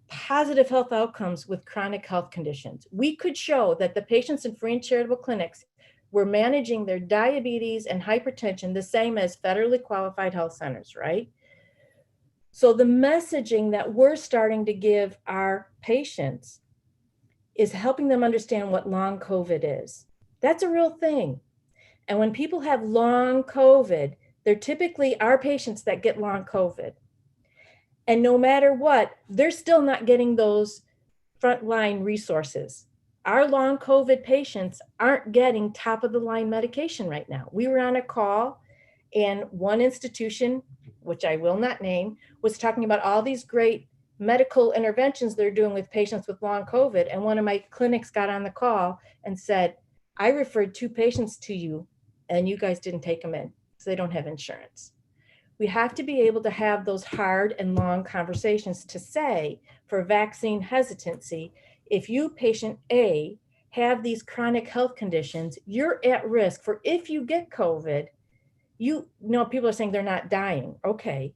Speaker 8: positive health outcomes with chronic health conditions. We could show that the patients in free and charitable clinics were managing their diabetes and hypertension the same as federally qualified health centers, right? So the messaging that we're starting to give our patients is helping them understand what long COVID is. That's a real thing. And when people have long COVID, they're typically our patients that get long COVID. And no matter what, they're still not getting those frontline resources. Our long COVID patients aren't getting top of the line medication right now. We were on a call and one institution, which I will not name, was talking about all these great medical interventions they're doing with patients with long COVID. And one of my clinics got on the call and said, I referred 2 patients to you and you guys didn't take them in because they don't have insurance. We have to be able to have those hard and long conversations to say for vaccine hesitancy, if you, patient A, have these chronic health conditions, you're at risk for if you get COVID, you know, people are saying they're not dying. Okay.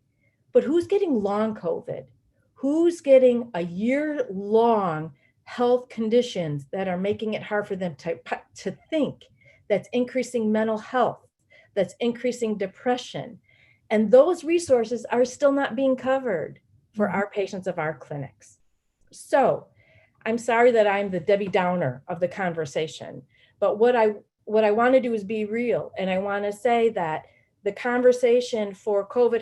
Speaker 8: But who's getting long COVID? Who's getting a year-long health conditions that are making it hard for them to think, that's increasing mental health, that's increasing depression? And those resources are still not being covered for our patients of our clinics. So I'm sorry that I'm the Debbie Downer of the conversation, but what I want to do is be real. And I want to say that the conversation for COVID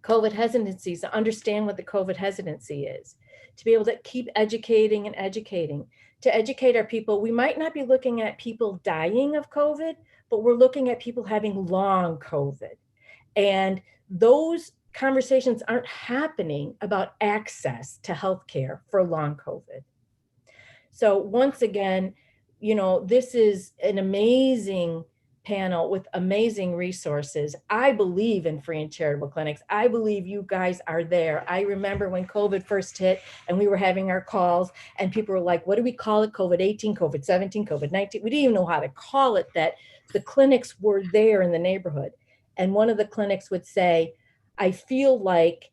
Speaker 8: COVID hesitancies, to understand what the COVID hesitancy is, to be able to keep educating and educating, to educate our people. We might not be looking at people dying of COVID, but we're looking at people having long COVID. And those conversations aren't happening about access to healthcare for long COVID. So once again, you know, this is an amazing panel with amazing resources. I believe in free and charitable clinics. I believe you guys are there. I remember when COVID first hit and we were having our calls and people were like, what do we call it? COVID-18, COVID-17, COVID-19. We didn't even know how to call it that. The clinics were there in the neighborhood. And one of the clinics would say, I feel like,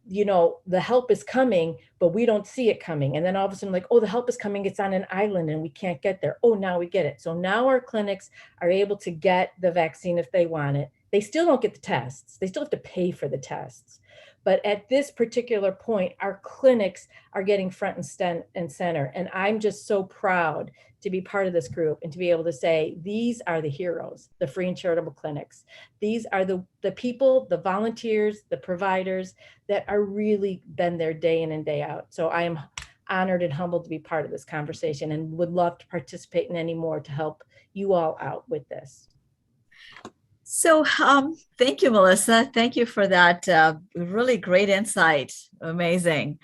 Speaker 8: you know, the help is coming, but we don't see it coming. And then all of a sudden, like, oh, the help is coming. It's on an island and we can't get there. Oh, now we get it. So now our clinics are able to get the vaccine if they want it. They still don't get the tests. They still have to pay for the tests. But at this particular point, our clinics are getting front and center. And I'm just so proud to be part of this group and to be able to say, these are the heroes, the free and charitable clinics. These are the people, the volunteers, the providers that are really been there day in and day out. So I am honored and humbled to be part of this conversation and would love to participate in any more to help you all out with this.
Speaker 1: So thank you, Melissa. Thank you for that really great insight. Amazing.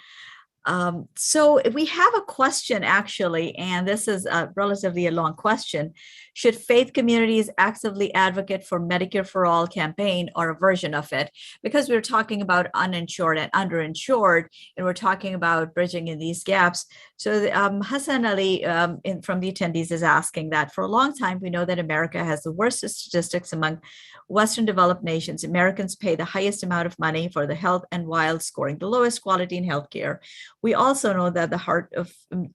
Speaker 1: So we have a question actually, and this is relatively a long question. Should faith communities actively advocate for Medicare for All campaign or a version of it? Because we're talking about uninsured and underinsured, and we're talking about bridging in these gaps. So Hassan Ali from the attendees is asking that for a long time, we know that America has the worst statistics among Western developed nations. Americans pay the highest amount of money for the health and while scoring the lowest quality in healthcare. We also know that the heart of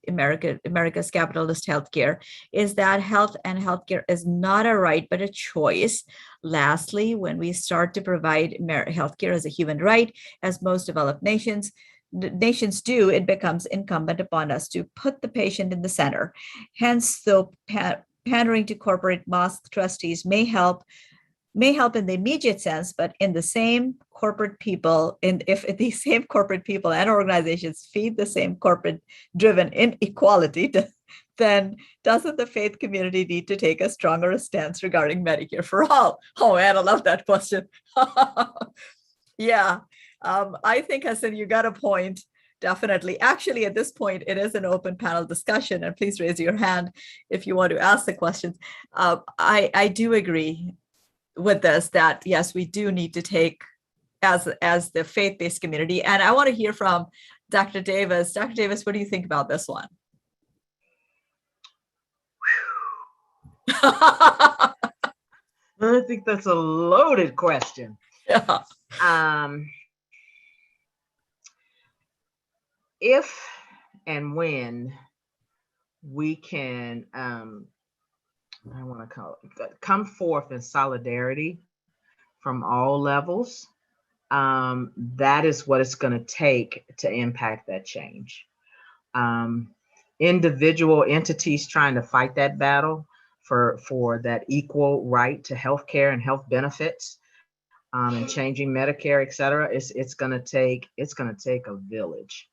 Speaker 1: America's capitalist healthcare is that health and healthcare is not a right, but a choice. Lastly, when we start to provide healthcare as a human right, as most developed nations do, it becomes incumbent upon us to put the patient in the center. Hence, though pandering to corporate mosque trustees may help in the immediate sense, but in the same corporate people, if these same corporate people and organizations feed the same corporate-driven inequality, then doesn't the faith community need to take a stronger stance regarding Medicare for all? Oh man, I love that question. Yeah, I think, Hassan, you got a point. Definitely. Actually, at this point, it is an open panel discussion, and please raise your hand if you want to ask the questions. I do agree with this, that yes, we do need to take as the faith-based community. And I want to hear from Dr. Davis. Dr. Davis, what do you think about this one?
Speaker 7: I think that's a loaded question.
Speaker 1: Yeah.
Speaker 7: If and when we can I want to call it, come forth in solidarity from all levels, that is what it's going to take to impact that change. Individual entities trying to fight that battle for that equal right to healthcare and health benefits, and changing Medicare, et cetera, it's going to take a village,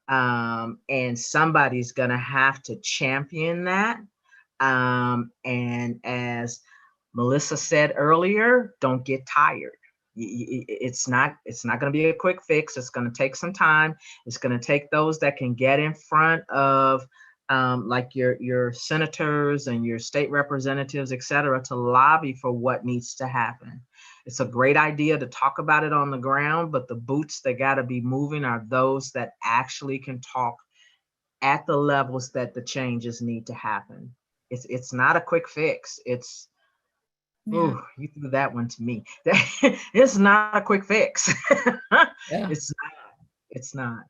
Speaker 7: and somebody's going to have to champion that. And as Melissa said earlier, don't get tired. It's not going to be a quick fix. It's going to take some time. It's going to take those that can get in front of like your senators and your state representatives, et cetera, to lobby for what needs to happen. It's a great idea to talk about it on the ground, but the boots that got to be moving are those that actually can talk at the levels that the changes need to happen. It's not a quick fix. It's, yeah. Ooh, you threw that one to me. It's not a quick fix. Yeah. It's not.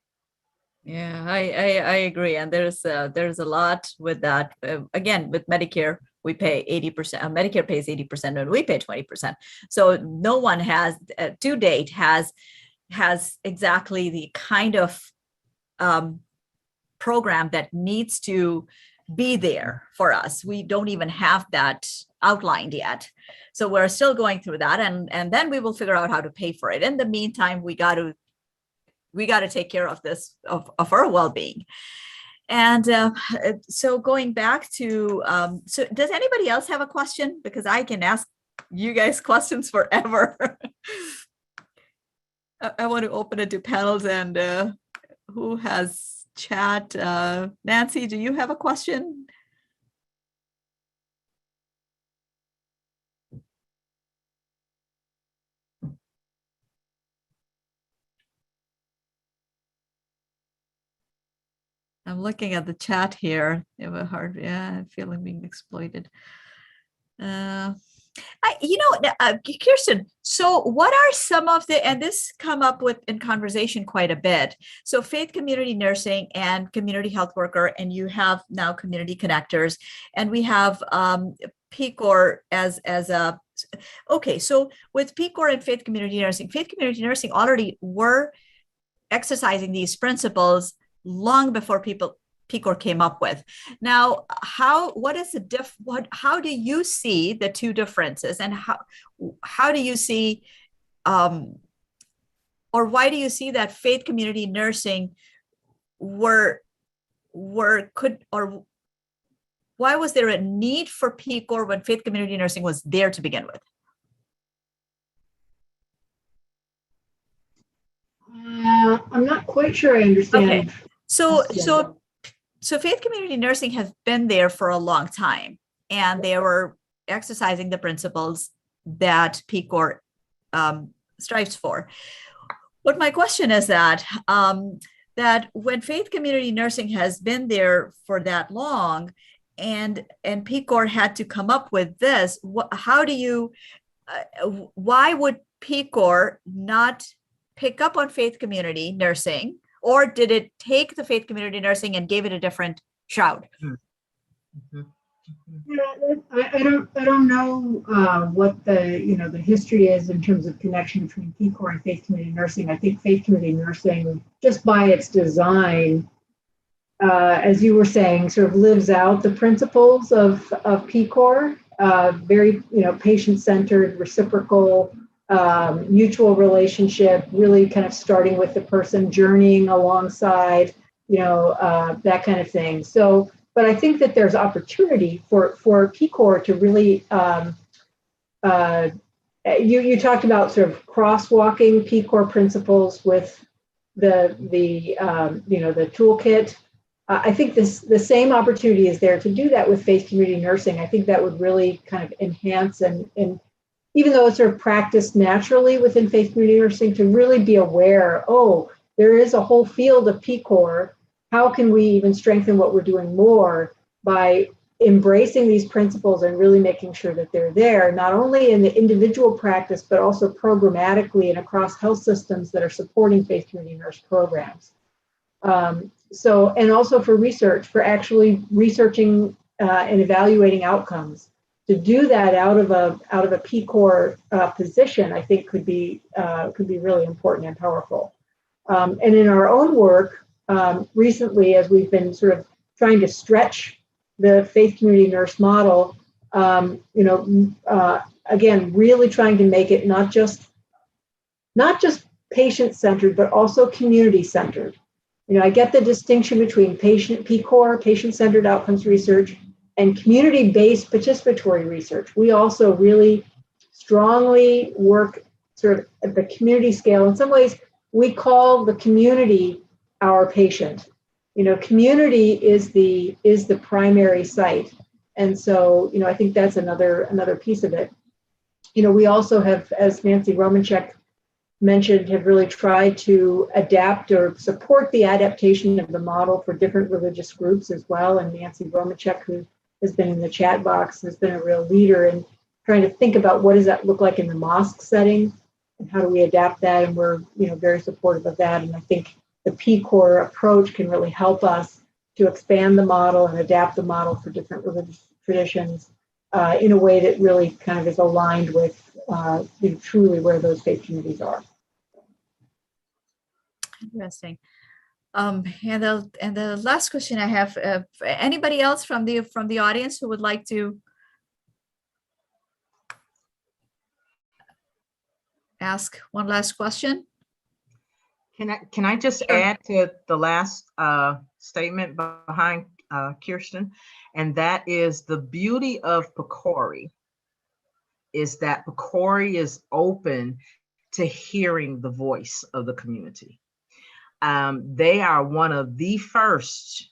Speaker 1: Yeah, I agree. And there's a lot with that. Again, with Medicare, we pay 80%. Medicare pays 80% and we pay 20%. So no one has to date has exactly the kind of program that needs to be there for us. We don't even have that outlined yet. So we're still going through that, and then we will figure out how to pay for it. In the meantime, we got to take care of this, of our well-being. And so going back to, so does anybody else have a question? Because I can ask you guys questions forever. I want to open it to panels, and who has chat? Nancy, do you have a question? I'm looking at the chat here. You have a hard, yeah, feeling being exploited. Kirsten, so what are some of the, and this come up with in conversation quite a bit. So faith community nursing and community health worker, and you have now community connectors, and we have PCOR as a, okay, so with PCOR and faith community nursing already were exercising these principles long before PCOR came up with. Now, how do you see the two differences, and how do you see, or why do you see that faith community nursing why was there a need for PCOR when faith community nursing was there to begin with?
Speaker 6: I'm not quite sure I understand.
Speaker 1: Okay. So faith community nursing has been there for a long time, and they were exercising the principles that PCOR strives for. But my question is that that when faith community nursing has been there for that long, and PCOR had to come up with this, how do you? Why would PCOR not pick up on faith community nursing? Or did it take the faith community nursing and gave it a different shroud?
Speaker 6: Yeah, I don't know what the history is in terms of connection between PCOR and faith community nursing. I think faith community nursing, just by its design, as you were saying, sort of lives out the principles of PCOR. Very patient-centered, reciprocal, mutual relationship, really kind of starting with the person, journeying alongside, that kind of thing. So, but I think that there's opportunity for PCOR to really, you talked about sort of crosswalking PCOR principles with the toolkit. I think the same opportunity is there to do that with faith community nursing. I think that would really kind of enhance and even though it's sort of practiced naturally within faith community nursing, to really be aware, there is a whole field of PCOR. How can we even strengthen what we're doing more by embracing these principles and really making sure that they're there, not only in the individual practice, but also programmatically and across health systems that are supporting faith community nurse programs. And also for research, for actually researching and evaluating outcomes. To do that out of a PCOR position, I think could be really important and powerful. And in our own work recently, as we've been sort of trying to stretch the faith community nurse model, again, really trying to make it not just patient-centered, but also community-centered. I get the distinction between PCOR, patient-centered outcomes research, and community-based participatory research. We also really strongly work sort of at the community scale. In some ways, we call the community our patient. Community is the primary site. And so, I think that's another piece of it. We also have, as Nancy Romanchek mentioned, have really tried to adapt or support the adaptation of the model for different religious groups as well. And Nancy Romanchek, who has been in the chat box, has been a real leader in trying to think about what does that look like in the mosque setting and how do we adapt that. And we're very supportive of that. And I think the PCOR approach can really help us to expand the model and adapt the model for different religious traditions in a way that really kind of is aligned with truly where those faith communities are.
Speaker 1: Interesting. And the last question I have, anybody else from the audience who would like to ask one last question?
Speaker 7: Can I just add to the last statement behind Kirsten? And that is the beauty of PCORI is that PCORI is open to hearing the voice of the community. They are one of the first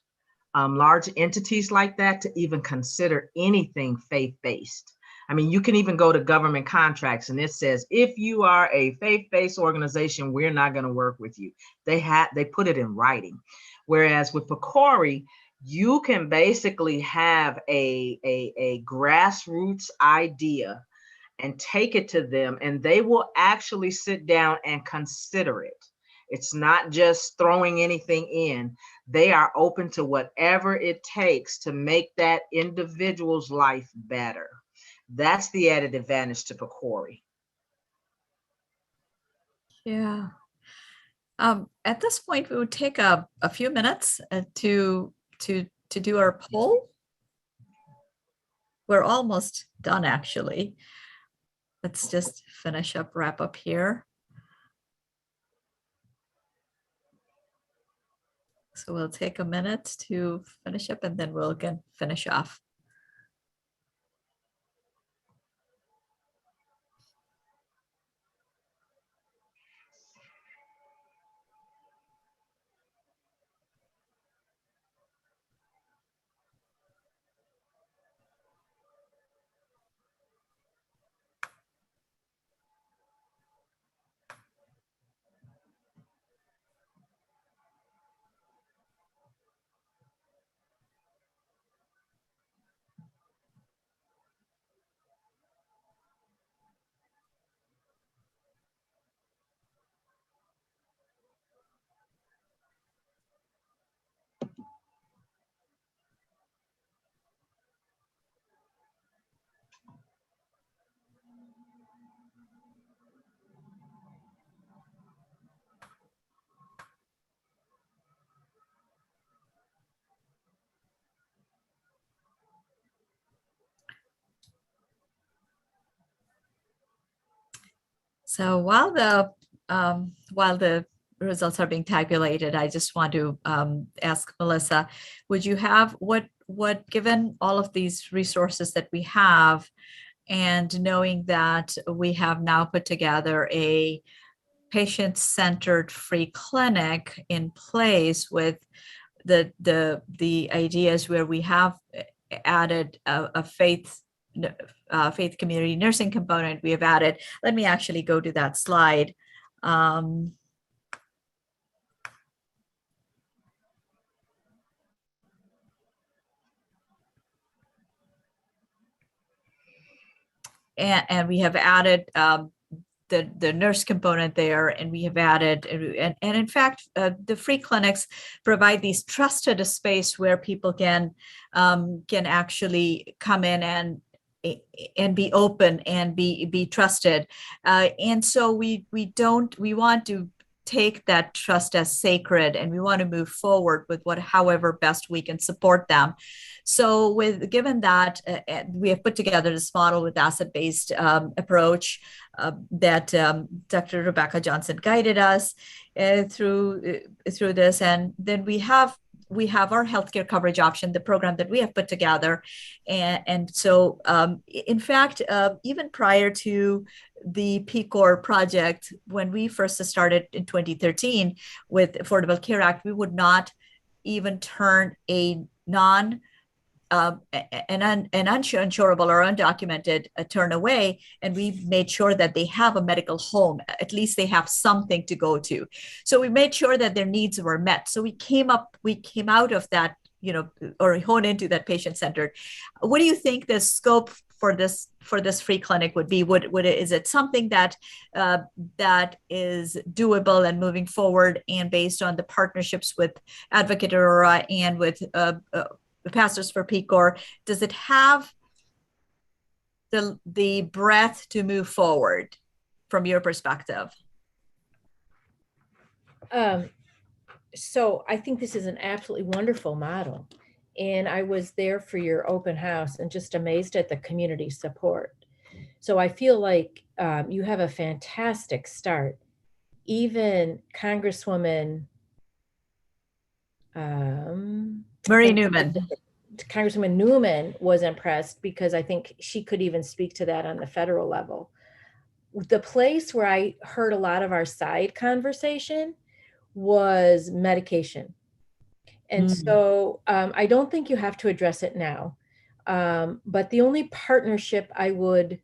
Speaker 7: large entities like that to even consider anything faith-based. I mean, you can even go to government contracts and it says, if you are a faith-based organization, we're not going to work with you. They put it in writing. Whereas with PCORI, you can basically have a grassroots idea and take it to them, and they will actually sit down and consider it. It's not just throwing anything in. They are open to whatever it takes to make that individual's life better. That's the added advantage to PCORI.
Speaker 1: Yeah. At this point, we would take a few minutes to do our poll. We're almost done, actually. Let's just wrap up here. So we'll take a minute to finish up and then we'll again finish off. So while the results are being tabulated, I just want to ask Melissa, would you have what given all of these resources that we have, and knowing that we have now put together a patient-centered free clinic in place with the ideas where we have added a faith community nursing component, we have added, let me actually go to that slide. And we have added the nurse component there, and we have added, and in fact, the free clinics provide these trusted space where people can actually come in and be open and be trusted, and so we want to take that trust as sacred, and we want to move forward with however best we can support them. So given that we have put together this model with asset-based approach that Dr. Rebecca Johnson guided us through this, and then we have our healthcare coverage option, the program that we have put together. And so, in fact, even prior to the PCOR project, when we first started in 2013 with Affordable Care Act, we would not even turn an uninsurable or undocumented turn away, and we made sure that they have a medical home. At least they have something to go to. So we made sure that their needs were met. So we came out of that, or honed into that patient-centered. What do you think the scope for this free clinic would be? Is it something that is doable and moving forward, and based on the partnerships with Advocate Aurora and with Pastors for PCOR, does it have the breadth to move forward from your perspective?
Speaker 8: So I think this is an absolutely wonderful model. And I was there for your open house and just amazed at the community support. So I feel like you have a fantastic start. Even Congresswoman
Speaker 1: Marie Newman.
Speaker 8: Congresswoman Newman was impressed because I think she could even speak to that on the federal level. The place where I heard a lot of our side conversation was medication. And so I don't think you have to address it now. But the only partnership I would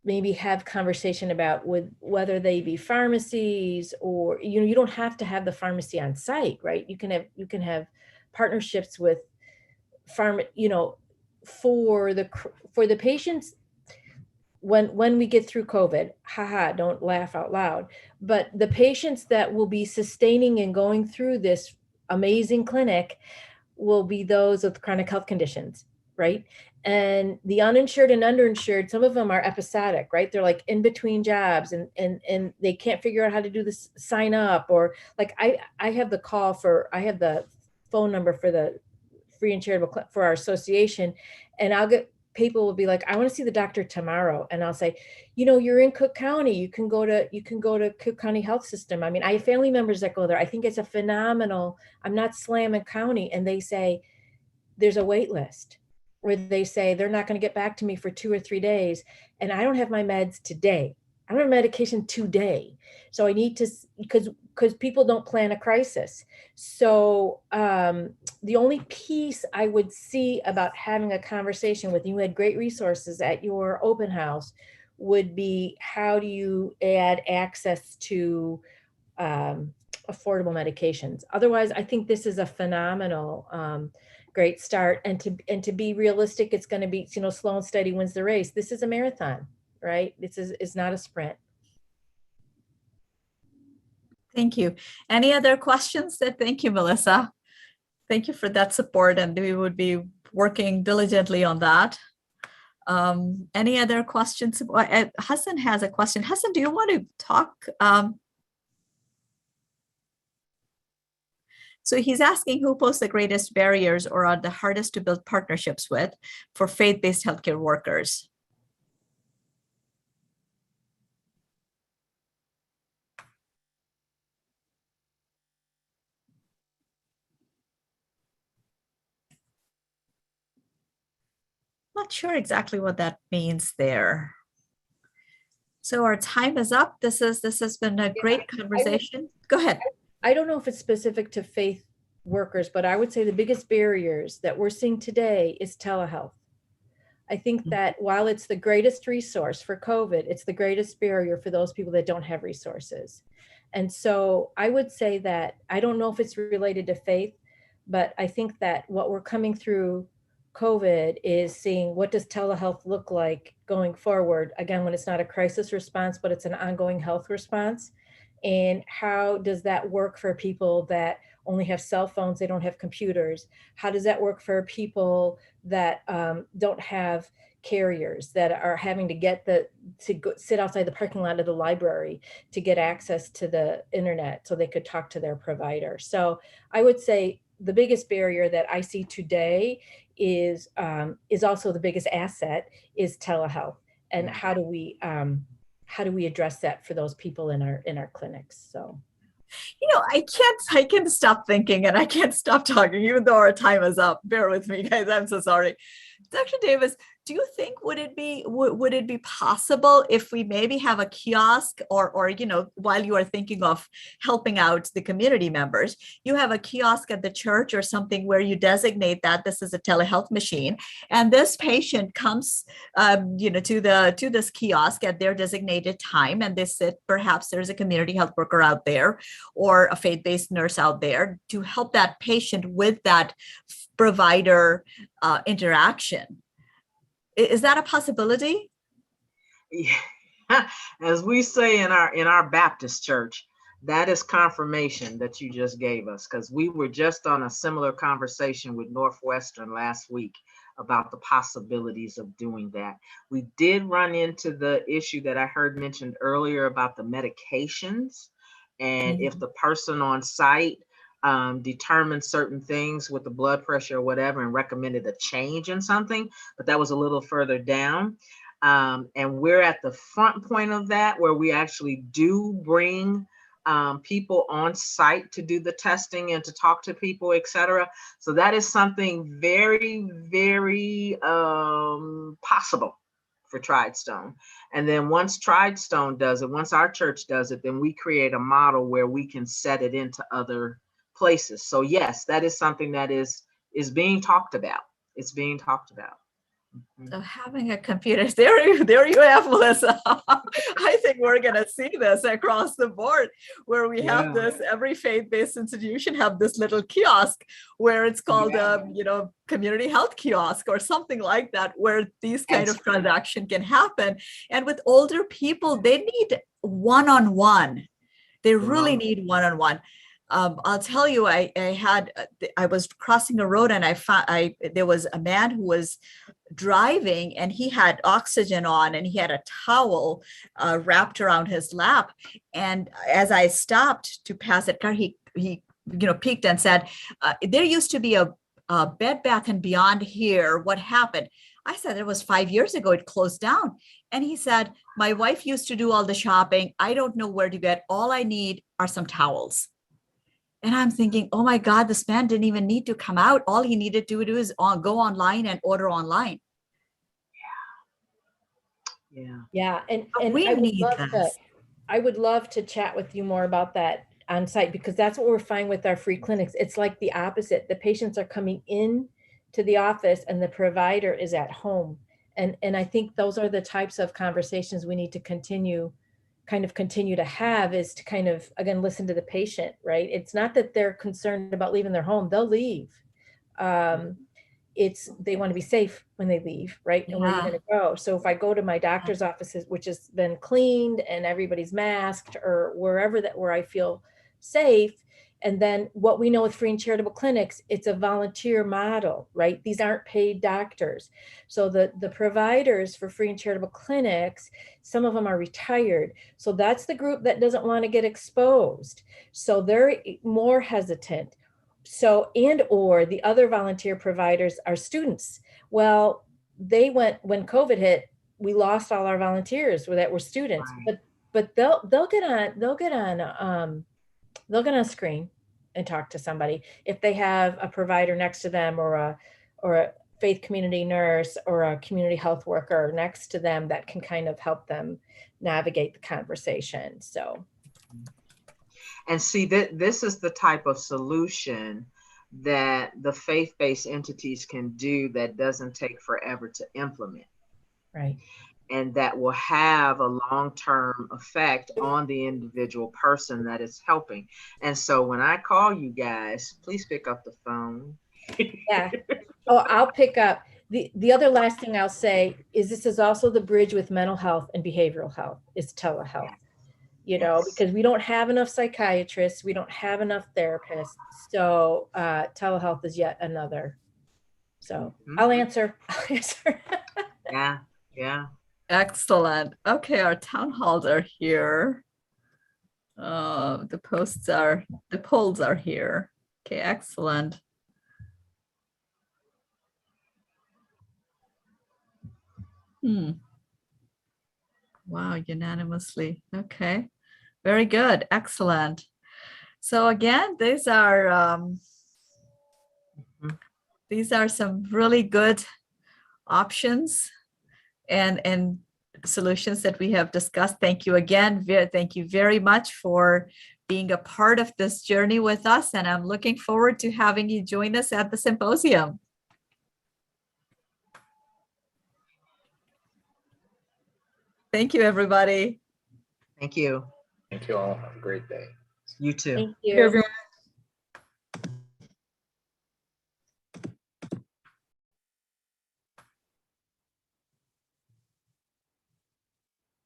Speaker 8: maybe have conversation about with whether they be pharmacies or, you don't have to have the pharmacy on site, right? You can have partnerships with for the patients when we get through COVID, don't laugh out loud, but the patients that will be sustaining and going through this amazing clinic will be those with chronic health conditions, right? And the uninsured and underinsured, some of them are episodic, right? They're like in between jobs and they can't figure out how to do this sign up, or like I have the phone number for the free and charitable for our association, and I'll get people will be like, I want to see the doctor tomorrow. And I'll say, you're in Cook County. You can go to Cook County Health System. I mean, I have family members that go there. I think it's a phenomenal, I'm not slamming county. And they say, there's a wait list, where they say they're not going to get back to me for 2 or 3 days. And I don't have my meds today. I don't have medication today. So I need to, because people don't plan a crisis. So the only piece I would see about having a conversation with you had great resources at your open house would be, how do you add access to affordable medications? Otherwise, I think this is a phenomenal great start. And to be realistic, it's going to be, slow and steady wins the race. This is a marathon, right? It's not a sprint.
Speaker 1: Thank you. Any other questions? Thank you, Melissa. Thank you for that support, and we would be working diligently on that. Any other questions? Hassan has a question. Hassan, do you want to talk? So he's asking, who pose the greatest barriers or are the hardest to build partnerships with for faith-based healthcare workers? Not sure exactly what that means there. So our time is up. This has been a great conversation. Go ahead.
Speaker 8: I don't know if it's specific to faith workers, but I would say the biggest barriers that we're seeing today is telehealth. I think that while it's the greatest resource for COVID, it's the greatest barrier for those people that don't have resources. And so I would say that, I don't know if it's related to faith, but I think that what we're coming through COVID is seeing, what does telehealth look like going forward? Again, when it's not a crisis response, but it's an ongoing health response. And how does that work for people that only have cell phones, they don't have computers? How does that work for people that don't have carriers, that are having to get to go sit outside the parking lot of the library to get access to the internet so they could talk to their provider? So I would say the biggest barrier that I see today is also the biggest asset is telehealth. And how do we address that for those people in our clinics? So,
Speaker 1: I can't stop thinking, and I can't stop talking, even though our time is up. Bear with me, guys. I'm so sorry. Dr. Davis, do you think would it be possible if we maybe have a kiosk, or while you are thinking of helping out the community members, you have a kiosk at the church or something where you designate that this is a telehealth machine, and this patient comes to this kiosk at their designated time, and they sit, perhaps there's a community health worker out there or a faith-based nurse out there to help that patient with that provider interaction. Is that a possibility?
Speaker 7: Yeah. As we say in our Baptist church, that is confirmation that you just gave us, because we were just on a similar conversation with Northwestern last week about the possibilities of doing that. We did run into the issue that I heard mentioned earlier about the medications. And if the person on site determined certain things with the blood pressure or whatever and recommended a change in something, but that was a little further down. And we're at the front point of that, where we actually do bring people on site to do the testing and to talk to people, et cetera. So that is something very, very possible for Tridestone. And then once Tridestone does it, once our church does it, then we create a model where we can set it into other places. So yes, that is something that is being talked about. It's being talked about.
Speaker 1: So having a computer, there you have, Melissa. I think we're going to see this across the board, where we have this, every faith-based institution have this little kiosk where it's called, community health kiosk or something like that, where these kind of transaction can happen. And with older people, they need one-on-one. They really need one-on-one. I'll tell you, I was crossing a road and I found there was a man who was driving and he had oxygen on and he had a towel wrapped around his lap. And as I stopped to pass that car, he peeked and said, there used to be a Bed Bath and Beyond here. What happened? I said, it was 5 years ago. It closed down. And he said, my wife used to do all the shopping. I don't know where to get. All I need are some towels. And I'm thinking, oh my God, this man didn't even need to come out. All he needed to do is go online and order online.
Speaker 8: Yeah. And
Speaker 1: we need this.
Speaker 8: I would love to chat with you more about that on site, because that's what we're finding with our free clinics. It's like the opposite. The patients are coming in to the office and the provider is at home. And I think those are the types of conversations we need to continue to have, is to kind of, again, listen to the patient, right? It's not that they're concerned about leaving their home. They'll leave. It's they want to be safe when they leave, right? And where are you going to go? So if I go to my doctor's offices, which has been cleaned and everybody's masked, or where I feel safe. And then what we know with free and charitable clinics, it's a volunteer model, right? These aren't paid doctors. So the providers for free and charitable clinics, some of them are retired. So that's the group that doesn't want to get exposed. So they're more hesitant. So, or the other volunteer providers are students. Well, they went, when COVID hit, we lost all our volunteers that were students, but they'll get on a screen and talk to somebody if they have a provider next to them, or a faith community nurse or a community health worker next to them that can kind of help them navigate the conversation. So,
Speaker 7: and see that this is the type of solution that the faith-based entities can do that doesn't take forever to implement.
Speaker 8: Right.
Speaker 7: And that will have a long-term effect on the individual person that is helping. And so when I call you guys, please pick up the phone.
Speaker 8: Yeah. Oh, I'll pick up. The other last thing I'll say is this is also the bridge with mental health and behavioral health, is telehealth. Because we don't have enough psychiatrists, we don't have enough therapists. So telehealth is yet another. So I'll answer.
Speaker 7: Yeah.
Speaker 1: Excellent. Okay, our town halls are here. The polls are here. Okay, excellent. Wow, unanimously. Okay, very good. Excellent. So again, these are some really good options and solutions that we have discussed. Thank you again. Thank you very much for being a part of this journey with us. And I'm looking forward to having you join us at the symposium. Thank you, everybody.
Speaker 7: Thank you.
Speaker 4: Thank you all. Have a great day.
Speaker 7: You too.
Speaker 8: Thank you.
Speaker 5: Thank you, everyone.